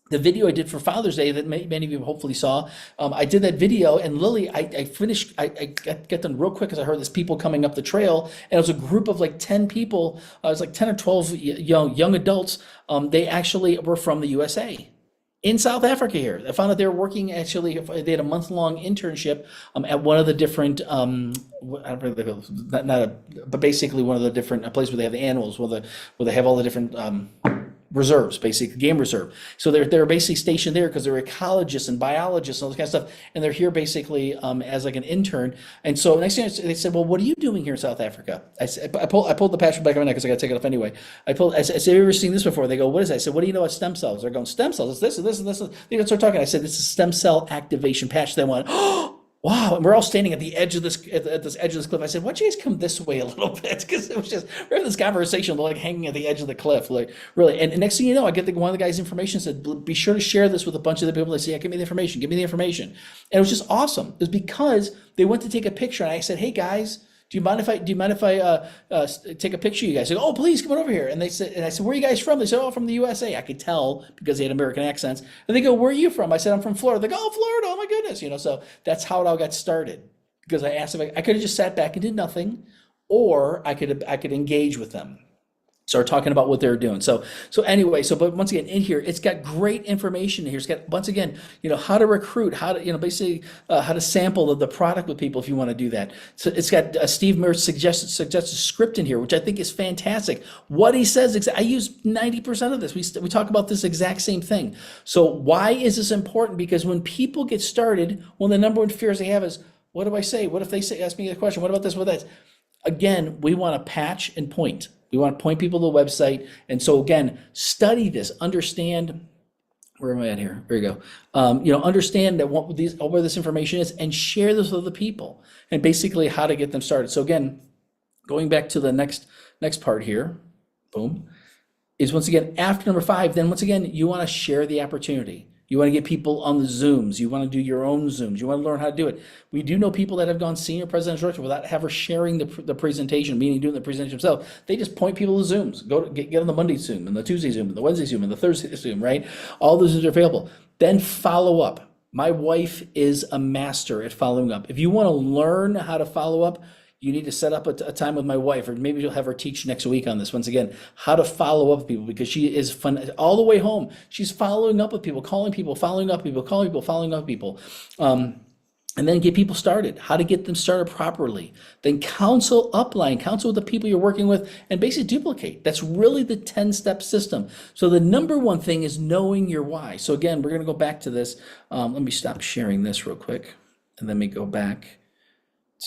the video I did for Father's Day that many of you hopefully saw. I did that video, and Lily, I finished, I got done real quick because I heard there's people coming up the trail, and it was a group of like 10 people. It was like 10 or 12 young adults. They actually were from the USA. In South Africa here. I found out they were working, actually, they had a month-long internship at one of the different, I don't know, but basically one of the different places where they have the animals, where they have all the different reserves, basically game reserve. So they're basically stationed there because they're ecologists and biologists and all this kind of stuff, and they're here basically as like an intern. And so next thing they said, well, what are you doing here in South Africa? I pulled the patch back on my neck because I got to take it off anyway. I said, have you ever seen this before? They go, what is that? I said, what do you know about stem cells? They're going, stem cells, it's this and this and this. They start talking. I said, this is stem cell activation patch. They went, oh, wow. And we're all standing at the edge of this, at this edge of this cliff. I said, why don't you guys come this way a little bit? Because it was just, we're having this conversation, like hanging at the edge of the cliff, like really. And next thing you know, I get one of the guys' information, said, be sure to share this with a bunch of the people that say, yeah, give me the information, give me the information. And it was just awesome. It was because they went to take a picture and I said, hey guys, do you mind if I take a picture of you guys? They go, oh, please come on over here. And I said, where are you guys from? They said, oh, from the USA. I could tell because they had American accents. And they go, where are you from? I said, I'm from Florida. They go, oh, Florida. Oh my goodness. So that's how it all got started. Because I asked if I could have just sat back and did nothing, or I could engage with them. Start talking about what they're doing. So anyway, but once again, in here, it's got great information in here. It's got, once again, how to recruit, how to, basically how to sample the product with people if you want to do that. So it's got Steve Mertz suggested script in here, which I think is fantastic. What he says, I use 90% of this. We talk about this exact same thing. So why is this important? Because when people get started, one of the number one fears they have is, what do I say? What if they ask me a question? What about this? What that? Again, we want to patch and point. We want to point people to the website. And so again, study this, understand, where am I at here? There you go. Understand that where this information is and share this with other people and basically how to get them started. So again, going back to the next part here, boom, is once again, after number 5, then once again, you want to share the opportunity. You want to get people on the Zooms. You want to do your own Zooms. You want to learn how to do it. We do know people that have gone senior presidential director without ever sharing the presentation, meaning doing the presentation themselves. They just point people to Zooms. Go to get on the Monday Zoom and the Tuesday Zoom and the Wednesday Zoom and the Thursday Zoom, right? All those Zooms are available. Then follow up. My wife is a master at following up. If you want to learn how to follow up, you need to set up a time with my wife, or maybe you'll have her teach next week on this. Once again, how to follow up with people, because she is fun all the way home. She's following up with people, calling people, following up people, calling people, following up people. And then get people started, how to get them started properly. Then counsel upline, counsel with the people you're working with, and basically duplicate. That's really the 10-step system. So the number one thing is knowing your why. So again, we're gonna go back to this. Let me stop sharing this real quick, and then we go back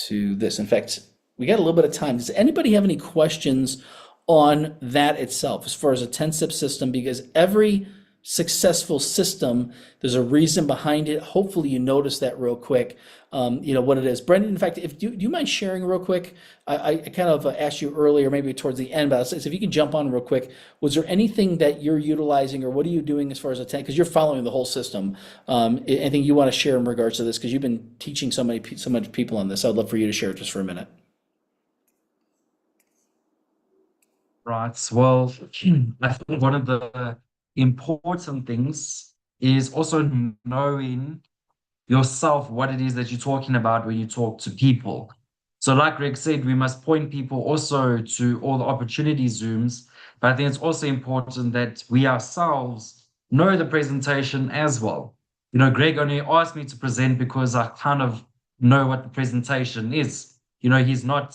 to this. In fact, we got a little bit of time. Does anybody have any questions on that itself as far as a 10-step system? Because every successful system, there's a reason behind it. Hopefully you notice that real quick, what it is. Brendan, in fact, do you mind sharing real quick? I kind of asked you earlier, maybe towards the end, but if you can jump on real quick, was there anything that you're utilizing, or what are you doing as far as a 10? Because you're following the whole system. Anything you want to share in regards to this? Because you've been teaching so many people on this. I'd love for you to share it just for a minute. Right. Well, I think one of the important things is also knowing yourself what it is that you're talking about when you talk to people. So like Greg said, we must point people also to all the opportunity Zooms, but I think it's also important that we ourselves know the presentation as well. Greg only asked me to present because I kind of know what the presentation is. He's not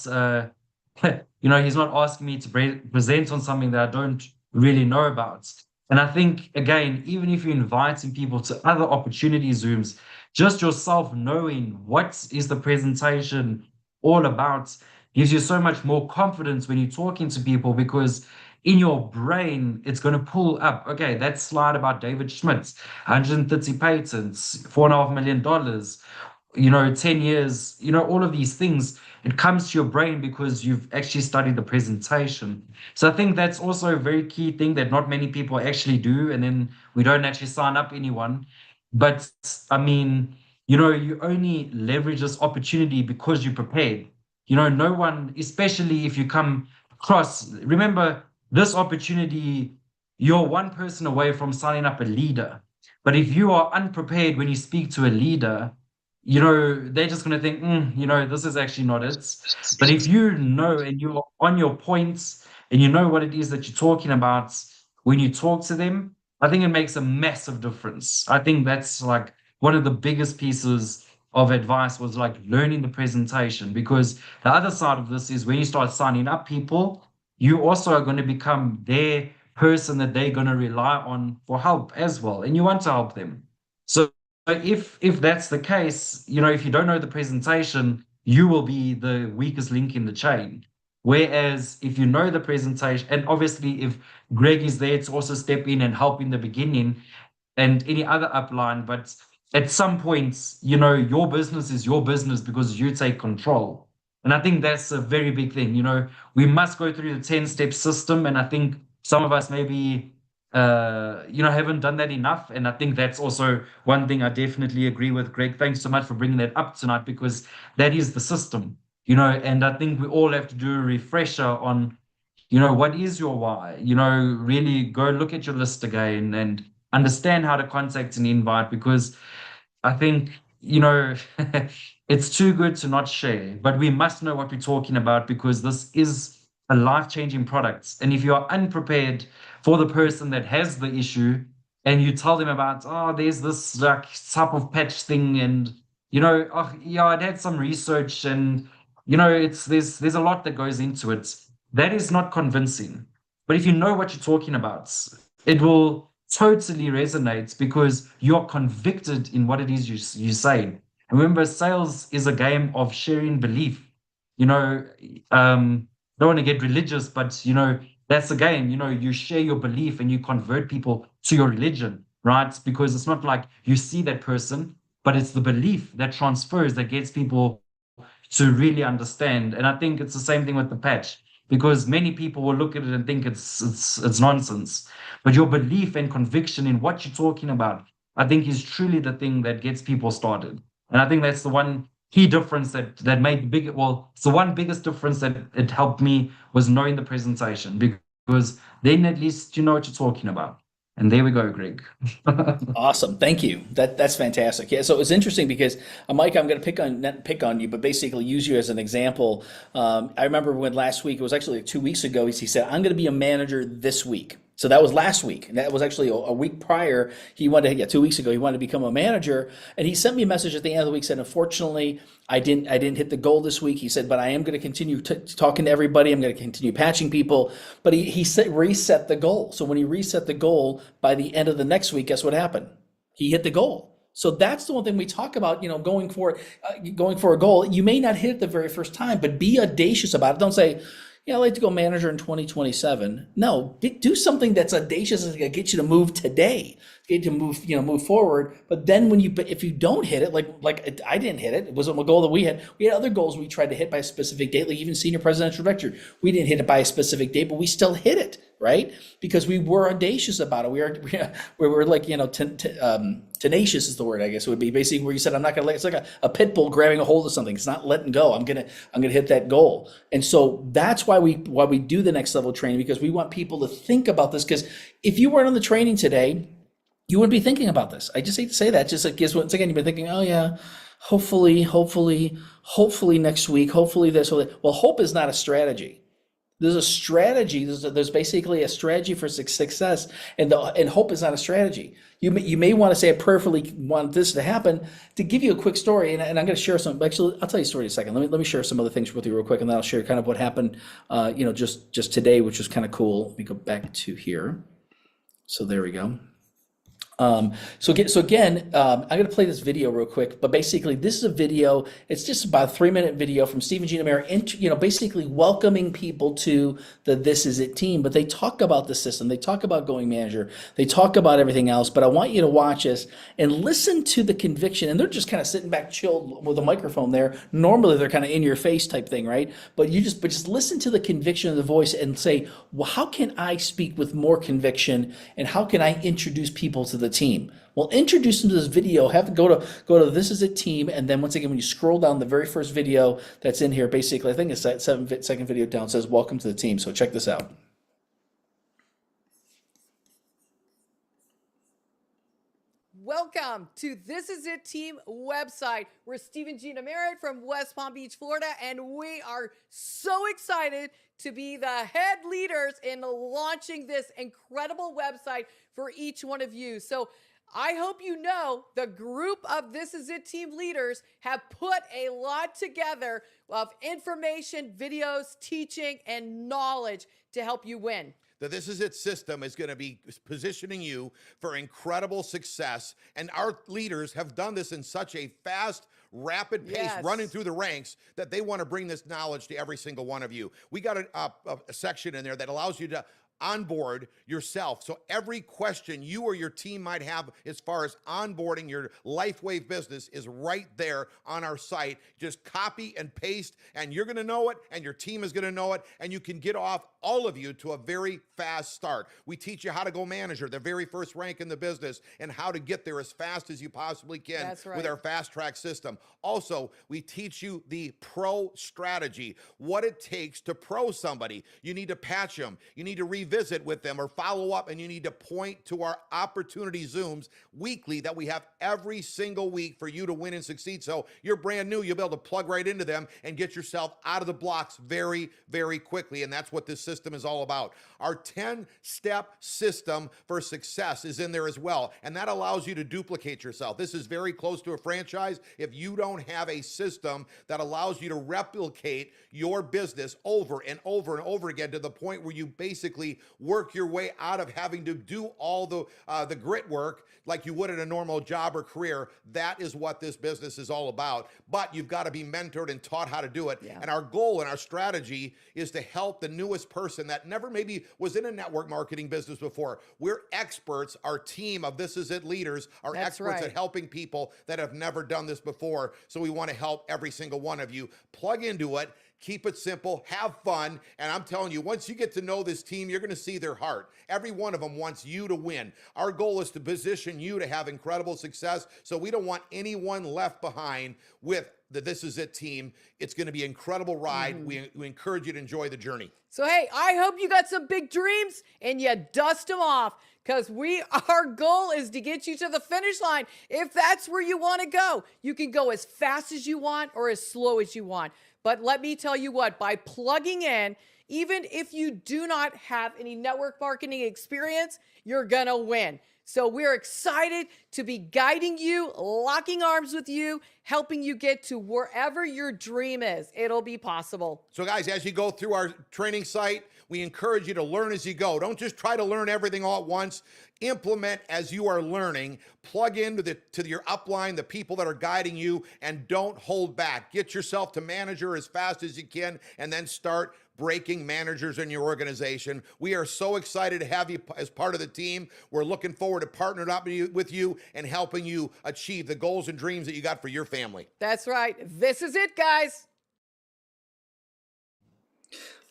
he's not asking me to present on something that I don't really know about. And I think, again, even if you're inviting people to other opportunity Zooms, just yourself knowing what is the presentation all about gives you so much more confidence when you're talking to people, because in your brain, it's going to pull up, okay, that slide about David Schmidt, 130 patents, $4.5 million, 10 years, all of these things, it comes to your brain because you've actually studied the presentation. So I think that's also a very key thing that not many people actually do. And then we don't actually sign up anyone. But I mean, you only leverage this opportunity because you're prepared. No one, especially if you come across, remember, this opportunity, you're one person away from signing up a leader. But if you are unprepared when you speak to a leader, they're just going to think, this is actually not it. But if you know and you're on your points and you know what it is that you're talking about when you talk to them, I think it makes a massive difference. I think that's like one of the biggest pieces of advice was like learning the presentation, because the other side of this is when you start signing up people, you also are going to become their person that they're going to rely on for help as well. And you want to help them. So if that's the case, if you don't know the presentation, you will be the weakest link in the chain. Whereas if you know the presentation, and obviously if Greg is there to also step in and help in the beginning and any other upline, but at some point, your business is your business because you take control. And I think that's a very big thing. We must go through the 10-step system. And I think some of us maybe, haven't done that enough. And I think that's also one thing I definitely agree with, Greg. Thanks so much for bringing that up tonight, because that is the system, and I think we all have to do a refresher on, what is your why? Really go look at your list again and understand how to contact an invite, because I think, it's too good to not share, but we must know what we're talking about, because this is a life-changing product. And if you are unprepared for the person that has the issue and you tell them about, there's this like type of patch thing, and, I'd had some research and, there's a lot that goes into it. That is not convincing. But if you know what you're talking about, it will totally resonates because you're convicted in what it is you say. And remember, sales is a game of sharing belief. Don't want to get religious, but that's the game. You share your belief and you convert people to your religion, right? Because it's not like you see that person, but it's the belief that transfers that gets people to really understand. And I think it's the same thing with the patch, because many people will look at it and think it's nonsense. But your belief and conviction in what you're talking about, I think, is truly the thing that gets people started. And I think that's the one key difference that made the big, it's the one biggest difference that it helped me was knowing the presentation, because then at least you know what you're talking about. And there we go, Greg. Awesome. Thank you. That's fantastic. Yeah. So it's interesting because, Mike, I'm going to not pick on you, but basically use you as an example. I remember when last week, it was actually like 2 weeks ago, he said, I'm going to be a manager this week. So that was last week. And that was actually a week prior. He wanted to, 2 weeks ago, he wanted to become a manager. And he sent me a message at the end of the week, said, unfortunately, I didn't hit the goal this week. He said, but I am going to continue talking to everybody. I'm going to continue patching people. But he reset the goal. So when he reset the goal by the end of the next week, guess what happened? He hit the goal. So that's the one thing we talk about, going for a goal. You may not hit it the very first time, but be audacious about it. Don't say, I'd like to go manager in 2027. No, do something that's audacious and get you to move today, get you to move forward. But then if you don't hit it, like I didn't hit it, it wasn't a goal that we had. We had other goals we tried to hit by a specific date, like even senior presidential director. We didn't hit it by a specific date, but we still hit it, right? Because we were audacious about it. We were like, tenacious is the word, I guess it would be, basically where you said, I'm not going to let, it's like a pit bull grabbing a hold of something. It's not letting go. I'm going to hit that goal. And so that's why we do the next level training, because we want people to think about this. Because if you weren't on the training today, you wouldn't be thinking about this. I just hate to say that. Just like, once again, you've been thinking, oh yeah, hopefully next week, hopefully this. Well, hope is not a strategy. There's a strategy. There's basically a strategy for success, and hope is not a strategy. You may want to say, I prayerfully want this to happen. To give you a quick story, and I'm going to share some. Actually, I'll tell you a story in a second. Let me share some other things with you real quick, and then I'll share kind of what happened, just today, which was kind of cool. Let me go back to here. So there we go. So again, I'm going to play this video real quick, but basically this is a video. It's just about a 3-minute video from Steve and Gina Mayer, basically welcoming people to the This Is It team. But they talk about the system, they talk about Going Manager, they talk about everything else. But I want you to watch this and listen to the conviction. And they're just kind of sitting back, chilled with a microphone there. Normally they're kind of in your face type thing, right? But just listen to the conviction of the voice and say, well, how can I speak with more conviction, and how can I introduce people to the team? Well, introduce them to this video. Have to go to This Is It team, and then once again, when you scroll down, the very first video that's in here, basically, I think it's that 7-second video down, says "Welcome to the team." So check this out. Welcome to This Is It team website. We're Steve and Gina Merritt from West Palm Beach, Florida, and we are so excited to be the head leaders in launching this incredible website for each one of you. So I hope you know the group of This Is It team leaders have put a lot together of information, videos, teaching, and knowledge to help you win. The This Is It system is going to be positioning you for incredible success. And our leaders have done this in such a fast, rapid pace, running through the ranks, that they want to bring this knowledge to every single one of you. We got a section in there that allows you to onboard yourself. So every question you or your team might have as far as onboarding your LifeWave business is right there on our site. Just copy and paste, and you're going to know it, and your team is going to know it, and you can get off, all of you, to a very fast start. We teach you how to go manager, the very first rank in the business, and how to get there as fast as you possibly can with our fast track system. Also, we teach you the pro strategy, what it takes to pro somebody. You need to patch them. You need to revisit with them or follow up, and you need to point to our opportunity Zooms weekly that we have every single week for you to win and succeed. So you're brand new, you'll be able to plug right into them and get yourself out of the blocks very, very quickly. And that's what this system is all about. Our 10-step system for success is in there as well, and that allows you to duplicate yourself. This is very close to a franchise. If you don't have a system that allows you to replicate your business over and over and over again to the point where you basically work your way out of having to do all the grit work like you would in a normal job or career, that is what this business is all about. But you've got to be mentored and taught how to do it. And our goal and our strategy is to help the newest person that never maybe was in a network marketing business before. We're experts. Our team of This Is It leaders are experts at helping people that have never done this before. So we want to help every single one of you. Plug into it. Keep it simple, have fun, and I'm telling you, once you get to know this team, you're going to see their heart. Every one of them wants you to win. Our goal is to position you to have incredible success, so we don't want anyone left behind with the This Is It team. It's going to be an incredible ride. We encourage you to enjoy the journey. So, hey, I hope you got some big dreams and you dust them off, because our goal is to get you to the finish line. If that's where you want to go, you can go as fast as you want or as slow as you want. But let me tell you what, by plugging in, even if you do not have any network marketing experience, you're going to win. So we're excited to be guiding you, locking arms with you, helping you get to wherever your dream is. It'll be possible. So guys, as you go through our training site, we encourage you to learn as you go. Don't just try to learn everything all at once. Implement as you are learning. Plug into your upline, the people that are guiding you, and don't hold back. Get yourself to manager as fast as you can, and then start breaking managers in your organization. We are so excited to have you as part of the team. We're looking forward to partnering up with you and helping you achieve the goals and dreams that you got for your family. That's right. This is it, guys.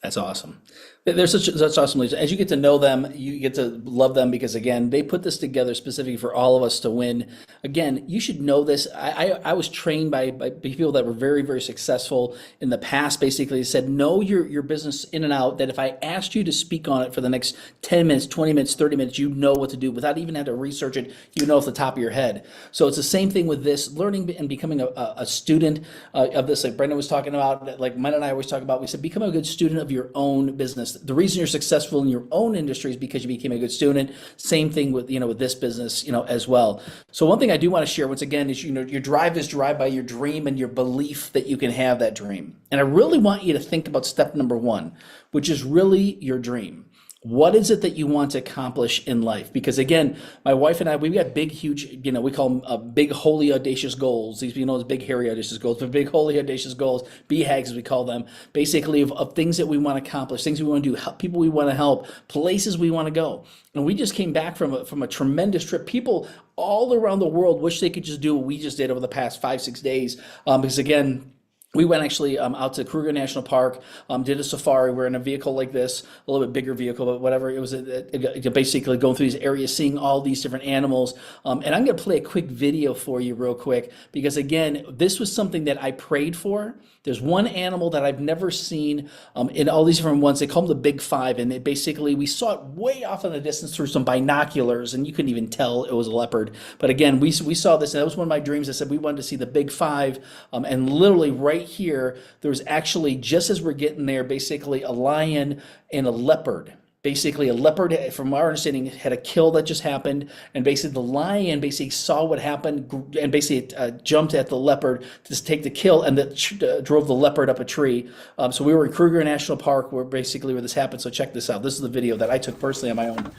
That's awesome. They're such awesome leaders. As you get to know them, you get to love them, because again, they put this together specifically for all of us to win. Again, you should know this. I was trained by people that were very, very successful in the past. Basically said, know your business in and out, that if I asked you to speak on it for the next 10 minutes, 20 minutes, 30 minutes, you know what to do without even having to research it. You know off the top of your head. So it's the same thing with this, learning and becoming a student of this, like Brendan was talking about, like Mike and I always talk about. We said, become a good student of your own business. The reason you're successful in your own industry is because you became a good student. Same thing with, with this business, as well. So one thing I do want to share once again is, your drive is driven by your dream and your belief that you can have that dream. And I really want you to think about step number 1, which is really your dream. What is it that you want to accomplish in life? Because again, my wife and I, we've got big, huge, we call them big, holy, audacious goals. These, as big, hairy, audacious goals, but big, holy, audacious goals, BHAGs, as we call them, basically of things that we want to accomplish, things we want to do, people we want to help, places we want to go. And we just came back from a tremendous trip. People all around the world wish they could just do what we just did over the past 5-6 days. Because again, we went actually out to Kruger National Park, did a safari. We're in a vehicle like this, a little bit bigger vehicle, but whatever. It was basically going through these areas, seeing all these different animals. And I'm going to play a quick video for you real quick, because again, this was something that I prayed for. There's one animal that I've never seen in all these different ones. They call them the Big Five, and we saw it way off in the distance through some binoculars, and you couldn't even tell it was a leopard. But again, we saw this, and that was one of my dreams. I said we wanted to see the Big Five, and literally right here, there was actually, just as we're getting there, basically a lion and a leopard. Basically, a leopard, from our understanding, had a kill that just happened, and basically the lion basically saw what happened and basically jumped at the leopard to take the kill, and that drove the leopard up a tree. So we were in Kruger National Park, where this happened. So check this out. This is the video that I took personally on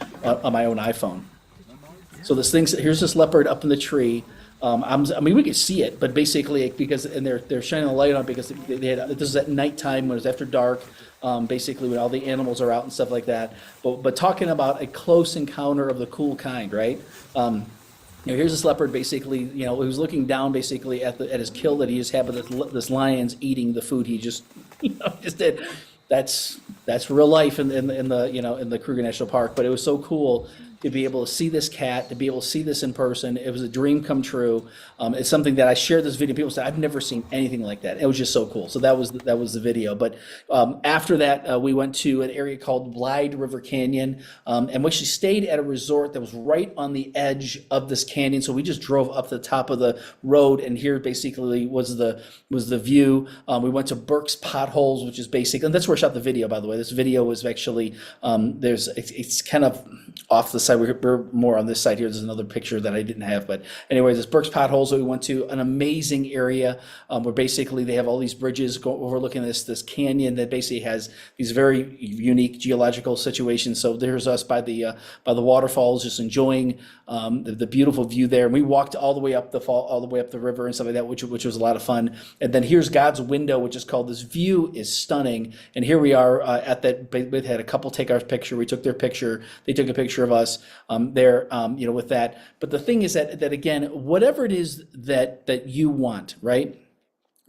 my own iPhone. So here's this leopard up in the tree. We could see it, but basically because they're shining a light on it because this is at nighttime when it's after dark. Basically when all the animals are out and stuff like that. But talking about a close encounter of the cool kind, right? Here's this leopard basically, he was looking down basically at his kill that he just had, but this lion's eating the food he just did. That's real life in the Kruger National Park. But it was so cool to be able to see this cat, to be able to see this in person. It was a dream come true. It's something that I shared this video. People said, I've never seen anything like that. It was just so cool. So that was the video. But after that, we went to an area called Blyde River Canyon, and we actually stayed at a resort that was right on the edge of this canyon. So we just drove up the top of the road, and here basically was the view. We went to Burke's Potholes, which is basically, and that's where I shot the video, by the way. This video was actually it's kind of off the side. We're more on this side here. There's another picture that I didn't have, but anyway, this Burke's Potholes that we went to, an amazing area where basically they have all these bridges overlooking this canyon that basically has these very unique geological situations. So there's us by the waterfalls, just enjoying the beautiful view there. And we walked all the way up the river and stuff like that, which was a lot of fun. And then here's God's window, which is called, this view is stunning. And here we are at that. We had a couple take our picture. We took their picture. They took a picture of us there, with that. But the thing is that again, whatever it is that you want, right?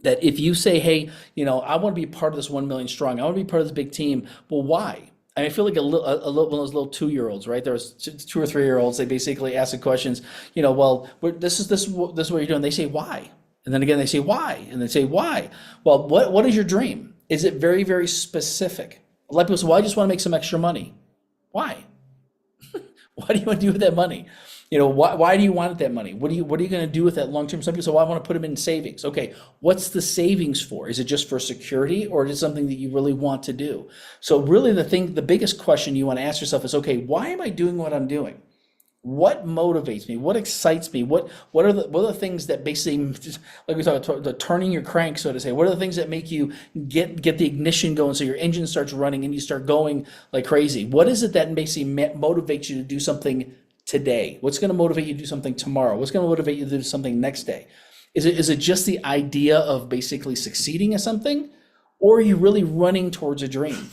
That if you say, hey, I want to be part of this 1 million strong, I want to be part of this big team. Well, why? I feel like one of those little 2-year-olds, right? There was 2 or 3-year-olds. They basically ask the questions, well, this is what you're doing. They say, why? And then again, they say, why? And they say, why? Well, what is your dream? Is it very, very specific? A lot of people say, well, I just want to make some extra money. Why? What do you want to do with that money? Why do you want that money? What are you going to do with that long term? Some people say, well, I want to put them in savings. Okay, what's the savings for? Is it just for security, or is it something that you really want to do? So really the biggest question you want to ask yourself is, okay, why am I doing what I'm doing? What motivates me? What excites me? What are the things that basically, like we talked about, the turning your crank, so to say? What are the things that make you get the ignition going, so your engine starts running and you start going like crazy? What is it that basically motivates you to do something today? What's going to motivate you to do something tomorrow? What's going to motivate you to do something next day? Is it just the idea of basically succeeding at something, or are you really running towards a dream?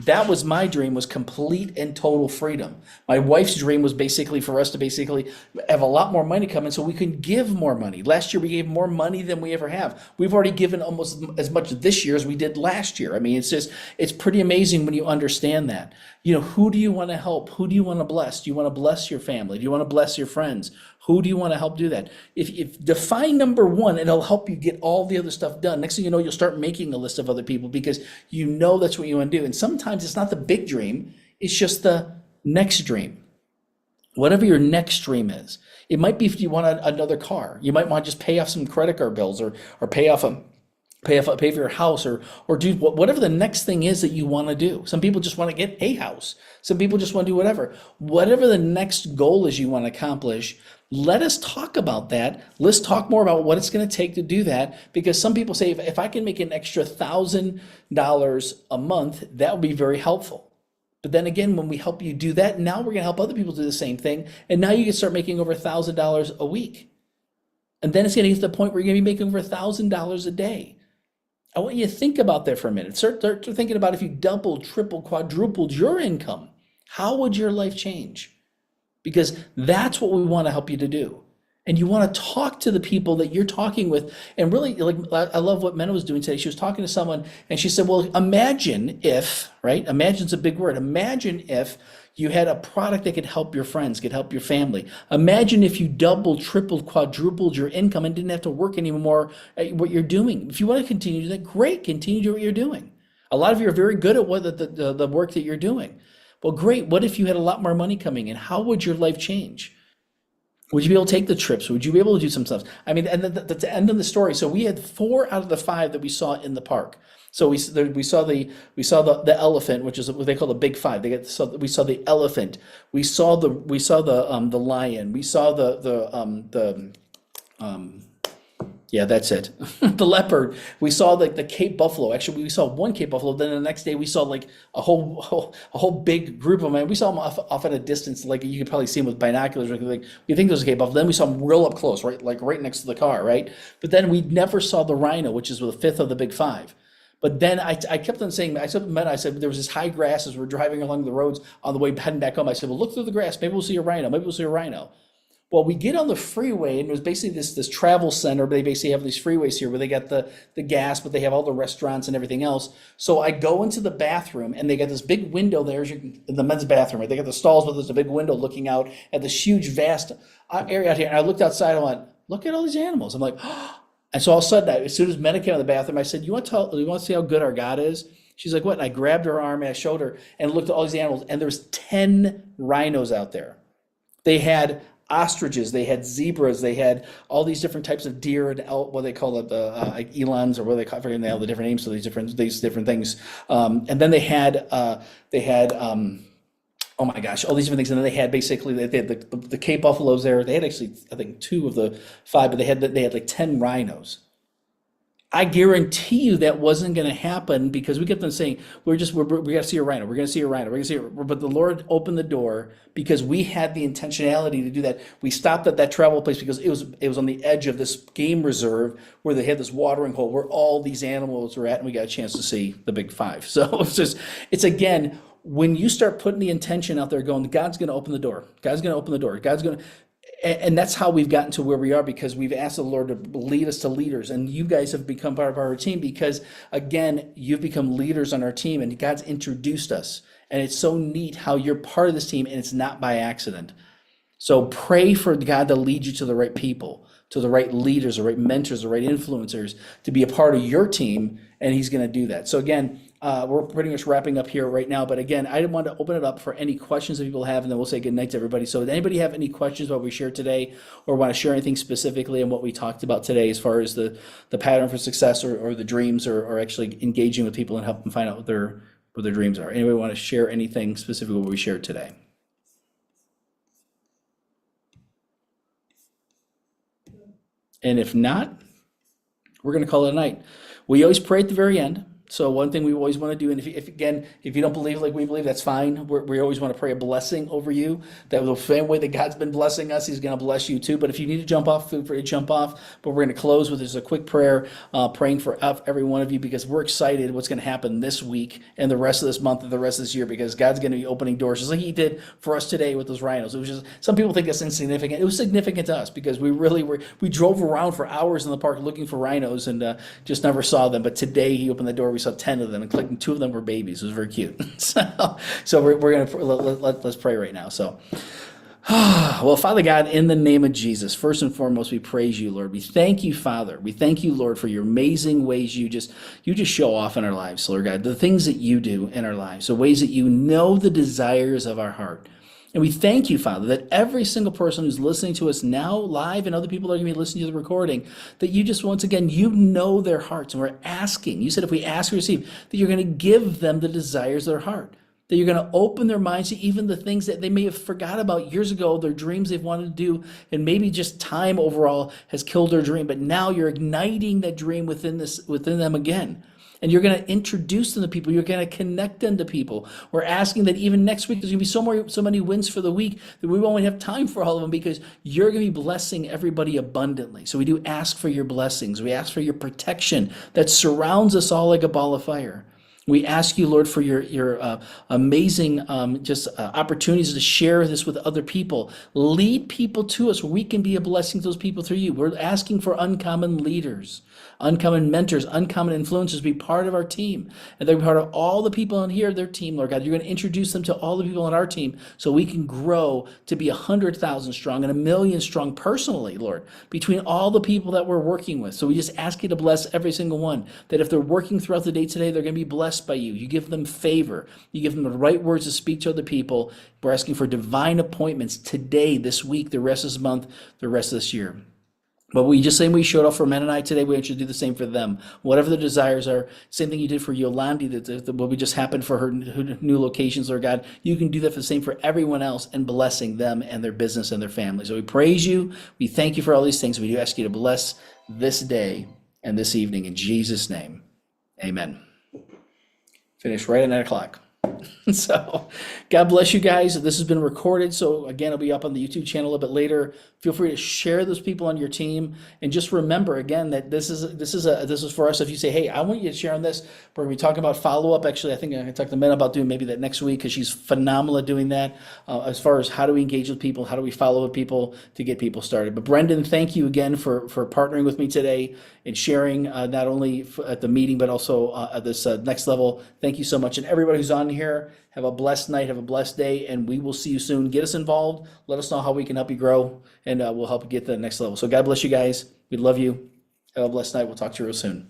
That was my dream, was complete and total freedom. My wife's dream was basically for us to basically have a lot more money come in so we can give more money. Last year we gave more money than we ever have. We've already given almost as much this year as we did last year. I mean, it's pretty amazing when you understand that. Who do you want to help? Who do you want to bless? Do you want to bless your family? Do you want to bless your friends? Who do you want to help do that? If define number one, and it'll help you get all the other stuff done. Next thing you know, you'll start making a list of other people because that's what you want to do. And sometimes it's not the big dream, it's just the next dream. Whatever your next dream is. It might be if you want another car. You might want to just pay off some credit card bills or pay for your house or do whatever the next thing is that you want to do. Some people just want to get a house. Some people just want to do whatever. Whatever the next goal is you want to accomplish, let us talk about that. Let's talk more about what it's going to take to do that, because some people say, if I can make an extra $1,000 a month, that would be very helpful. But then again, when we help you do that, now we're going to help other people do the same thing. And now you can start making over $1,000 a week. And then it's going to get to the point where you're going to be making over $1,000 a day. I want you to think about that for a minute. Start thinking about if you doubled, tripled, quadrupled your income, how would your life change? Because that's what we want to help you to do. And you want to talk to the people that you're talking with. And really, like, I love what Mena was doing today. She was talking to someone and she said, well, imagine if, right? Imagine's a big word. Imagine if you had a product that could help your friends, could help your family. Imagine if you doubled, tripled, quadrupled your income and didn't have to work anymore at what you're doing. If you want to continue to do that, great, continue to do what you're doing. A lot of you are very good at what the work that you're doing. Well, great. What if you had a lot more money coming in? How would your life change? Would you be able to take the trips? Would you be able to do some stuff? I mean, and the end of the story. So we had 4 out of the 5 that we saw in the park. So we saw the elephant, which is what they call the big 5. We saw the elephant. We saw the lion. We saw the yeah, that's it. The leopard. We saw the Cape buffalo. Actually, we saw one Cape buffalo. Then the next day we saw like a whole big group of them. And we saw them off at a distance. Like you could probably see them with binoculars. Like we think there's a Cape buffalo. Then we saw them real up close, right? Like right next to the car, right? But then we never saw the rhino, which is the 5th of the big 5. But then I kept on saying, I said there was this high grass as we're driving along the roads on the way heading back home. I said, well, look through the grass. Maybe we'll see a rhino. Maybe we'll see a rhino. Well, we get on the freeway, and it was basically this travel center. They basically have these freeways here where they got the gas, but they have all the restaurants and everything else. So I go into the bathroom, and they got this big window there, in the men's bathroom. Right? They got the stalls, but there's a big window looking out at this huge, vast area out here. And I looked outside, and I went, look at all these animals. I'm like, oh. And so all of a sudden, as soon as Mena came out of the bathroom, I said, you want to see how good our God is? She's like, what? And I grabbed her arm, and I showed her, and looked at all these animals, and there's 10 rhinos out there. They had ostriches, they had zebras, they had all these different types of deer and elk, what they call it, like elands, or what they call, I forget all the different names for these different things. And then they had oh my gosh, all these different things. And then they had basically they had the Cape buffaloes there. They had actually, I think, 2 of the 5, but they had like 10 rhinos. I guarantee you that wasn't going to happen because we kept on saying, we got to see a rhino. We're going to see a rhino. We're going to see it. But the Lord opened the door because we had the intentionality to do that. We stopped at that travel place because it was on the edge of this game reserve where they had this watering hole where all these animals were at, and we got a chance to see the big 5. So it's again, when you start putting the intention out there going, God's going to open the door. God's going to open the door. God's going to. And that's how we've gotten to where we are because we've asked the Lord to lead us to leaders. And you guys have become part of our team because, again, you've become leaders on our team and God's introduced us. And it's so neat how you're part of this team and it's not by accident. So pray for God to lead you to the right people, to the right leaders, the right mentors, the right influencers to be a part of your team. And he's going to do that. So again, we're pretty much wrapping up here right now. But again, I want to open it up for any questions that people have, and then we'll say good night to everybody. So did anybody have any questions about what we shared today or want to share anything specifically on what we talked about today as far as the pattern for success or the dreams or actually engaging with people and help them find out what their dreams are? Anybody want to share anything specific what we shared today? And if not, we're going to call it a night. We always pray at the very end. So one thing we always want to do, and if you don't believe like we believe, that's fine. We always want to pray a blessing over you. That the same way that God's been blessing us, he's going to bless you too. But if you need to jump off, feel free to jump off. But we're going to close with just a quick prayer, praying for every one of you because we're excited what's going to happen this week and the rest of this month and the rest of this year because God's going to be opening doors just like he did for us today with those rhinos. It was just, some people think that's insignificant. It was significant to us because we drove around for hours in the park looking for rhinos and just never saw them. But today he opened the door. We saw 10 of them, and 2 of them were babies. It was very cute. So we're going to let's pray right now. So, well, Father God, in the name of Jesus, first and foremost, we praise you, Lord. We thank you, Father. We thank you, Lord, for your amazing ways you just show off in our lives, Lord God. The things that you do in our lives, the ways that you know the desires of our heart. And we thank you, Father, that every single person who's listening to us now live and other people that are going to be listening to the recording, that you just, once again, you know their hearts. And we're asking, you said if we ask, we receive, that you're going to give them the desires of their heart, that you're going to open their minds to even the things that they may have forgot about years ago, their dreams they've wanted to do, and maybe just time overall has killed their dream. But now you're igniting that dream within them again. And you're going to introduce them to people. You're going to connect them to people. We're asking that even next week, there's going to be so many wins for the week that we won't have time for all of them, because you're going to be blessing everybody abundantly. So we do ask for your blessings. We ask for your protection that surrounds us all like a ball of fire. We ask you, Lord, for your amazing opportunities to share this with other people. Lead people to us where we can be a blessing to those people through you. We're asking for uncommon leaders, uncommon mentors, uncommon influencers to be part of our team. And they're part of all the people on here, their team, Lord God. You're going to introduce them to all the people on our team so we can grow to be 100,000 strong and 1 million strong personally, Lord, between all the people that we're working with. So we just ask you to bless every single one, that if they're working throughout the day today, they're going to be blessed by you. You give them favor. You give them the right words to speak to other people. We're asking for divine appointments today, this week, the rest of this month, the rest of this year. But we just saying we showed off for Men and I today, we want you to do the same for them. Whatever the desires are, same thing you did for Yolandi, what we just happened for her new locations, Lord God, you can do that for the same for everyone else and blessing them and their business and their family. So we praise you. We thank you for all these things. We do ask you to bless this day and this evening in Jesus' name. Amen. Finish right at 9 o'clock. So God bless you guys. This has been recorded. So again, it'll be up on the YouTube channel a little bit later. Feel free to share those people on your team. And just remember again that this is for us. If you say, hey, I want you to share on this, we're going to be talking about follow-up. Actually, I think I'm going to talk to Men about doing maybe that next week, because she's phenomenal at doing that. As far as how do we engage with people, how do we follow up people to get people started. But Brendan, thank you again for partnering with me today and sharing not only at the meeting, but also at this next level. Thank you so much. And everybody who's on here, have a blessed night, have a blessed day, and we will see you soon. Get us involved. Let us know how we can help you grow, and we'll help you get to the next level. So God bless you guys. We love you. Have a blessed night. We'll talk to you real soon.